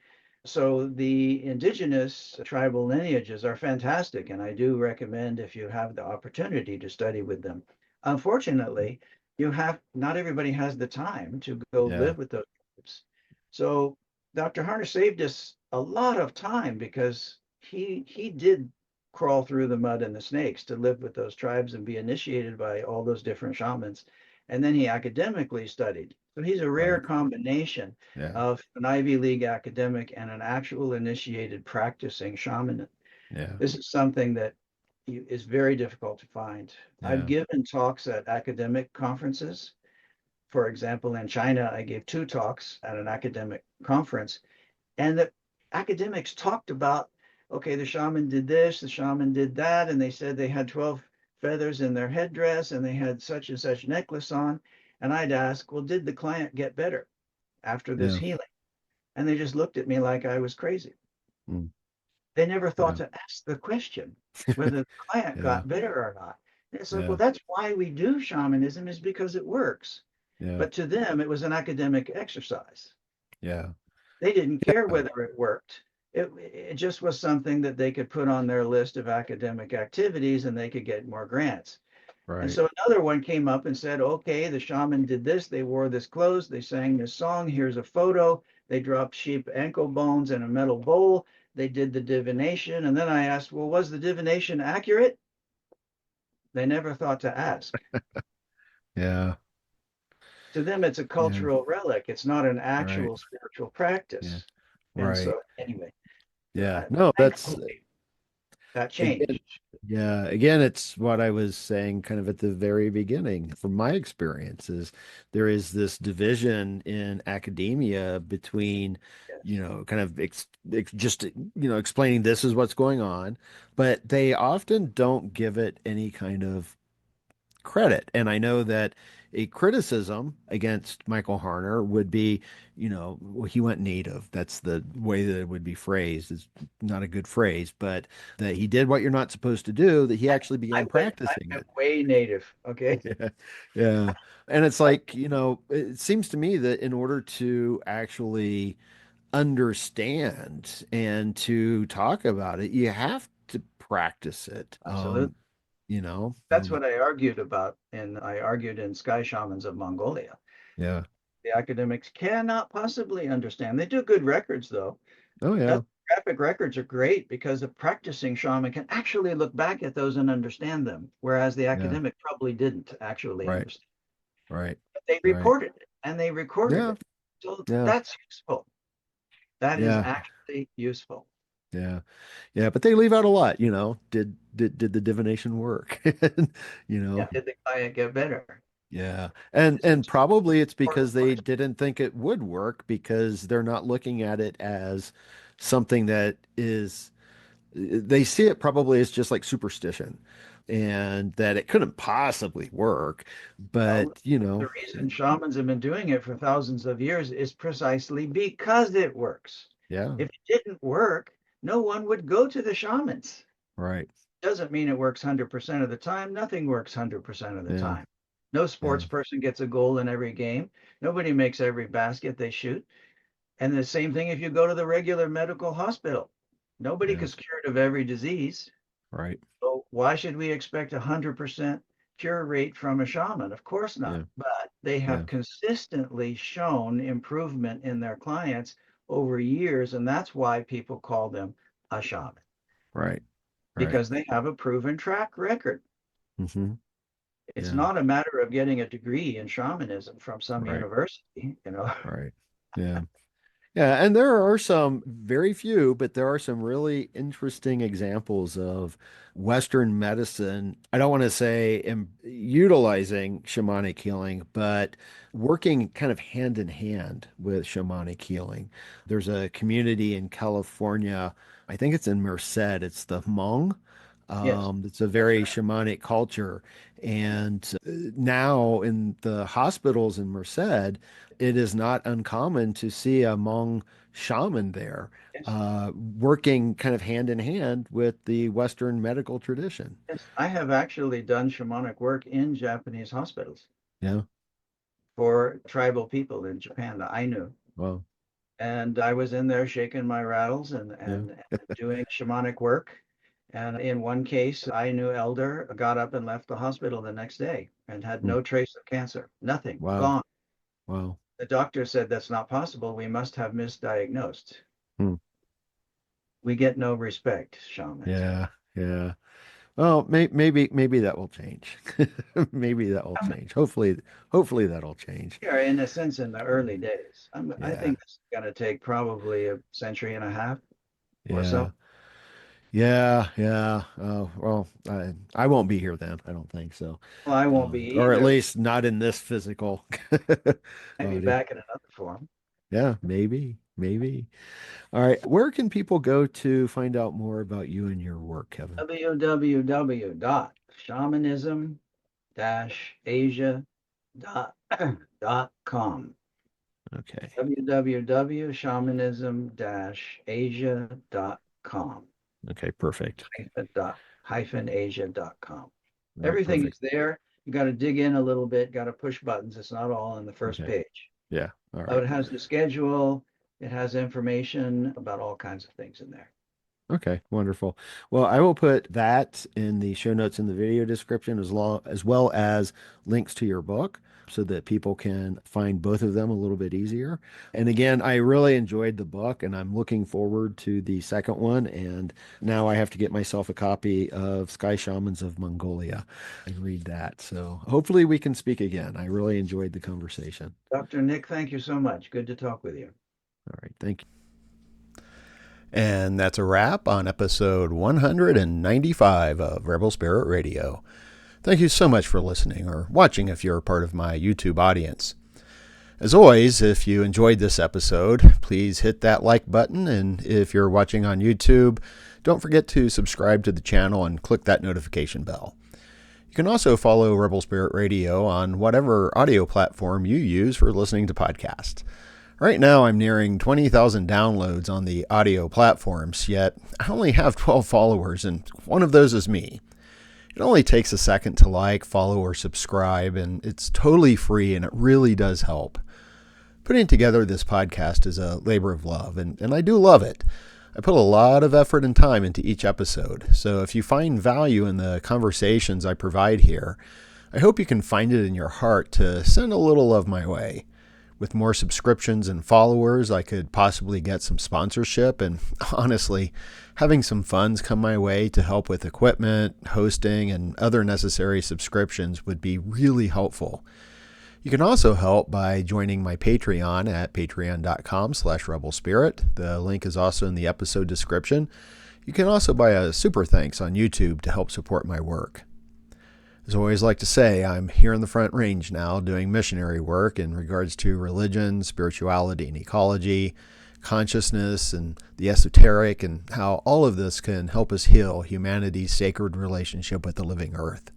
So the indigenous tribal lineages are fantastic. And I do recommend if you have the opportunity to study with them. Unfortunately, not everybody has the time to go Yeah. live with those groups. So Dr. Harner saved us a lot of time because he did crawl through the mud and the snakes to live with those tribes and be initiated by all those different shamans. And then he academically studied. So he's a rare Right. combination Yeah. of an Ivy League academic and an actual initiated practicing shaman. Yeah. This is something that is very difficult to find. I've Yeah. given talks at academic conferences. For example, in China, I gave 2 talks at an academic conference, and the academics talked about, okay, the shaman did this, the shaman did that, and they said they had 12 feathers in their headdress and they had such and such necklace on. And I'd ask, well, did the client get better after this Yeah. healing? And they just looked at me like I was crazy. Mm. They never thought Yeah. to ask the question whether the client Yeah. got better or not. And it's like, Yeah. well, that's why we do shamanism is because it works. Yeah. But to them, it was an academic exercise. Yeah. They didn't care Yeah. whether it worked. It just was something that they could put on their list of academic activities and they could get more grants. And Right. so another one came up and said, okay, the shaman did this. They wore this clothes. They sang this song. Here's a photo. They dropped sheep ankle bones in a metal bowl. They did the divination. And then I asked, well, was the divination accurate? They never thought to ask. Yeah. To them, it's a Yeah. cultural relic. It's not an Right. actual spiritual Yeah. practice. And Right. so, anyway, Yeah. No, that's thankfully, that again, changed. yeah, again, it's what I was saying kind of at the very beginning. From my experiences, there is this division in academia between, Yes, kind of just, explaining this is what's going on, but they often don't give it any kind of credit. And I know that a criticism against Michael Harner would be, well, he went native. That's the way that it would be phrased. It's not a good phrase, but that he did what you're not supposed to do, that he actually I began went, I practicing went it. way native. Okay. Yeah. Yeah. And it's Like, like, it seems to me that in order to actually understand and to talk about it, you have to practice it. absolutely. You know, That's what I argued about. And I argued in Sky Shamans of Mongolia. yeah. The academics cannot possibly understand. They do good records, though. Oh, yeah. Ethnographic records are great because the practicing shaman can actually look back at those and understand them, whereas the Yeah. academic probably didn't actually Right. understand. Right. But they Right. reported it and they recorded Yeah. it. So Yeah. that's useful. That is Yeah. actually useful. Yeah. Yeah. But they leave out a lot, did the divination work? You Yeah. know? Did the client get better? Yeah. And It's probably it's an important because they question. didn't think it would work because they're not looking at it as something that is they see it probably as just like superstition and that it couldn't possibly work. Well, But, the reason shamans have been doing it for thousands of years is precisely because it works. yeah. If it didn't work, no one would go to the shamans. Right. Doesn't mean it works 100% of the time. Nothing works 100% of the Yeah. time. No Yeah. sports person gets a goal in every game. Nobody makes every basket they shoot. And the same thing if you go to the regular medical hospital. Nobody Yeah. is cured of every disease. Right. So why should we expect 100% cure rate from a shaman? Of course not. Yeah. But they have Yeah. consistently shown improvement in their clients over years. And that's why people call them a shaman, Right. Right. because they have a proven track record. Hmm. It's Yeah. not a matter of getting a degree in shamanism from some Right. university. Right. Yeah. Yeah, and there are some, very few, but there are some really interesting examples of Western medicine. I don't want to say utilizing shamanic healing, but working kind of hand in hand with shamanic healing. There's a community in California, I think it's in Merced, it's the Hmong. Yes, It's a that's very shamanic culture. And now in the hospitals in Merced, it is not uncommon to see a Hmong shaman there, yes, working kind of hand in hand with the Western medical tradition. yes. I have actually done shamanic work in Japanese hospitals Yeah. for tribal people in Japan, the Ainu. Well, And I was in there shaking my rattles and, yeah. and, and doing shamanic work. And in one case, Ainu elder got up and left the hospital the next day and had Hmm. no trace of cancer, nothing, Wow. gone. Wow. The doctor said that's not possible. We must have misdiagnosed. Hmm. We get no respect, shamans. Yeah. Yeah. Well, maybe that will change. Maybe that will change. Hopefully that'll change. Yeah, in a sense, in the early days. I Yeah. think this is going to take probably a century and a half or Yeah. so. Yeah. Yeah. Well, I won't be here then. I don't think so. Well, I won't be Or at either. least not in this physical Maybe body. back in another form. Yeah, maybe. All right. Where can people go to find out more about you and your work, Kevin? www.shamanism-asia.com. Okay. www.shamanism-asia.com. Okay, perfect. Asia.com. All right, Everything perfect. is there. You got to dig in a little bit, got to push buttons. It's not all on the first Okay. page. Yeah. All Oh, right. it has the schedule. It has information about all kinds of things in there. Okay, wonderful. Well, I will put that in the show notes in the video description as well as links to your book so that people can find both of them a little bit easier. And again, I really enjoyed the book and I'm looking forward to the second one. And now I have to get myself a copy of Sky Shamans of Mongolia and read that. So hopefully we can speak again. I really enjoyed the conversation. Dr. Nick, thank you so much. Good to talk with you. All right, thank you. And that's a wrap on episode 195 of Rebel Spirit Radio. Thank you so much for listening or watching if you're a part of my YouTube audience. As always, if you enjoyed this episode, please hit that like button. And if you're watching on YouTube, don't forget to subscribe to the channel and click that notification bell. You can also follow Rebel Spirit Radio on whatever audio platform you use for listening to podcasts. Right now, I'm nearing 20,000 downloads on the audio platforms, yet I only have 12 followers, and one of those is me. It only takes a second to like, follow, or subscribe, and it's totally free, and it really does help. Putting together this podcast is a labor of love, and I do love it. I put a lot of effort and time into each episode, so if you find value in the conversations I provide here, I hope you can find it in your heart to send a little love my way. With more subscriptions and followers, I could possibly get some sponsorship, and honestly, having some funds come my way to help with equipment, hosting, and other necessary subscriptions would be really helpful. You can also help by joining my Patreon at patreon.com/rebelspirit. The link is also in the episode description. You can also buy a super thanks on YouTube to help support my work. As I always like to say, I'm here in the Front Range now doing missionary work in regards to religion, spirituality, and ecology, consciousness, and the esoteric, and how all of this can help us heal humanity's sacred relationship with the living earth.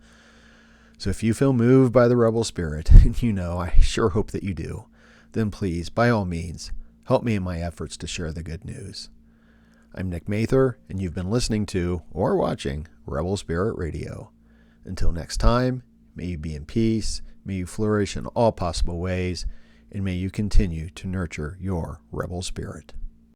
So if you feel moved by the Rebel Spirit, and you know I sure hope that you do, then please, by all means, help me in my efforts to share the good news. I'm Nick Mather, and you've been listening to or watching Rebel Spirit Radio. Until next time, may you be in peace, may you flourish in all possible ways, and may you continue to nurture your rebel spirit.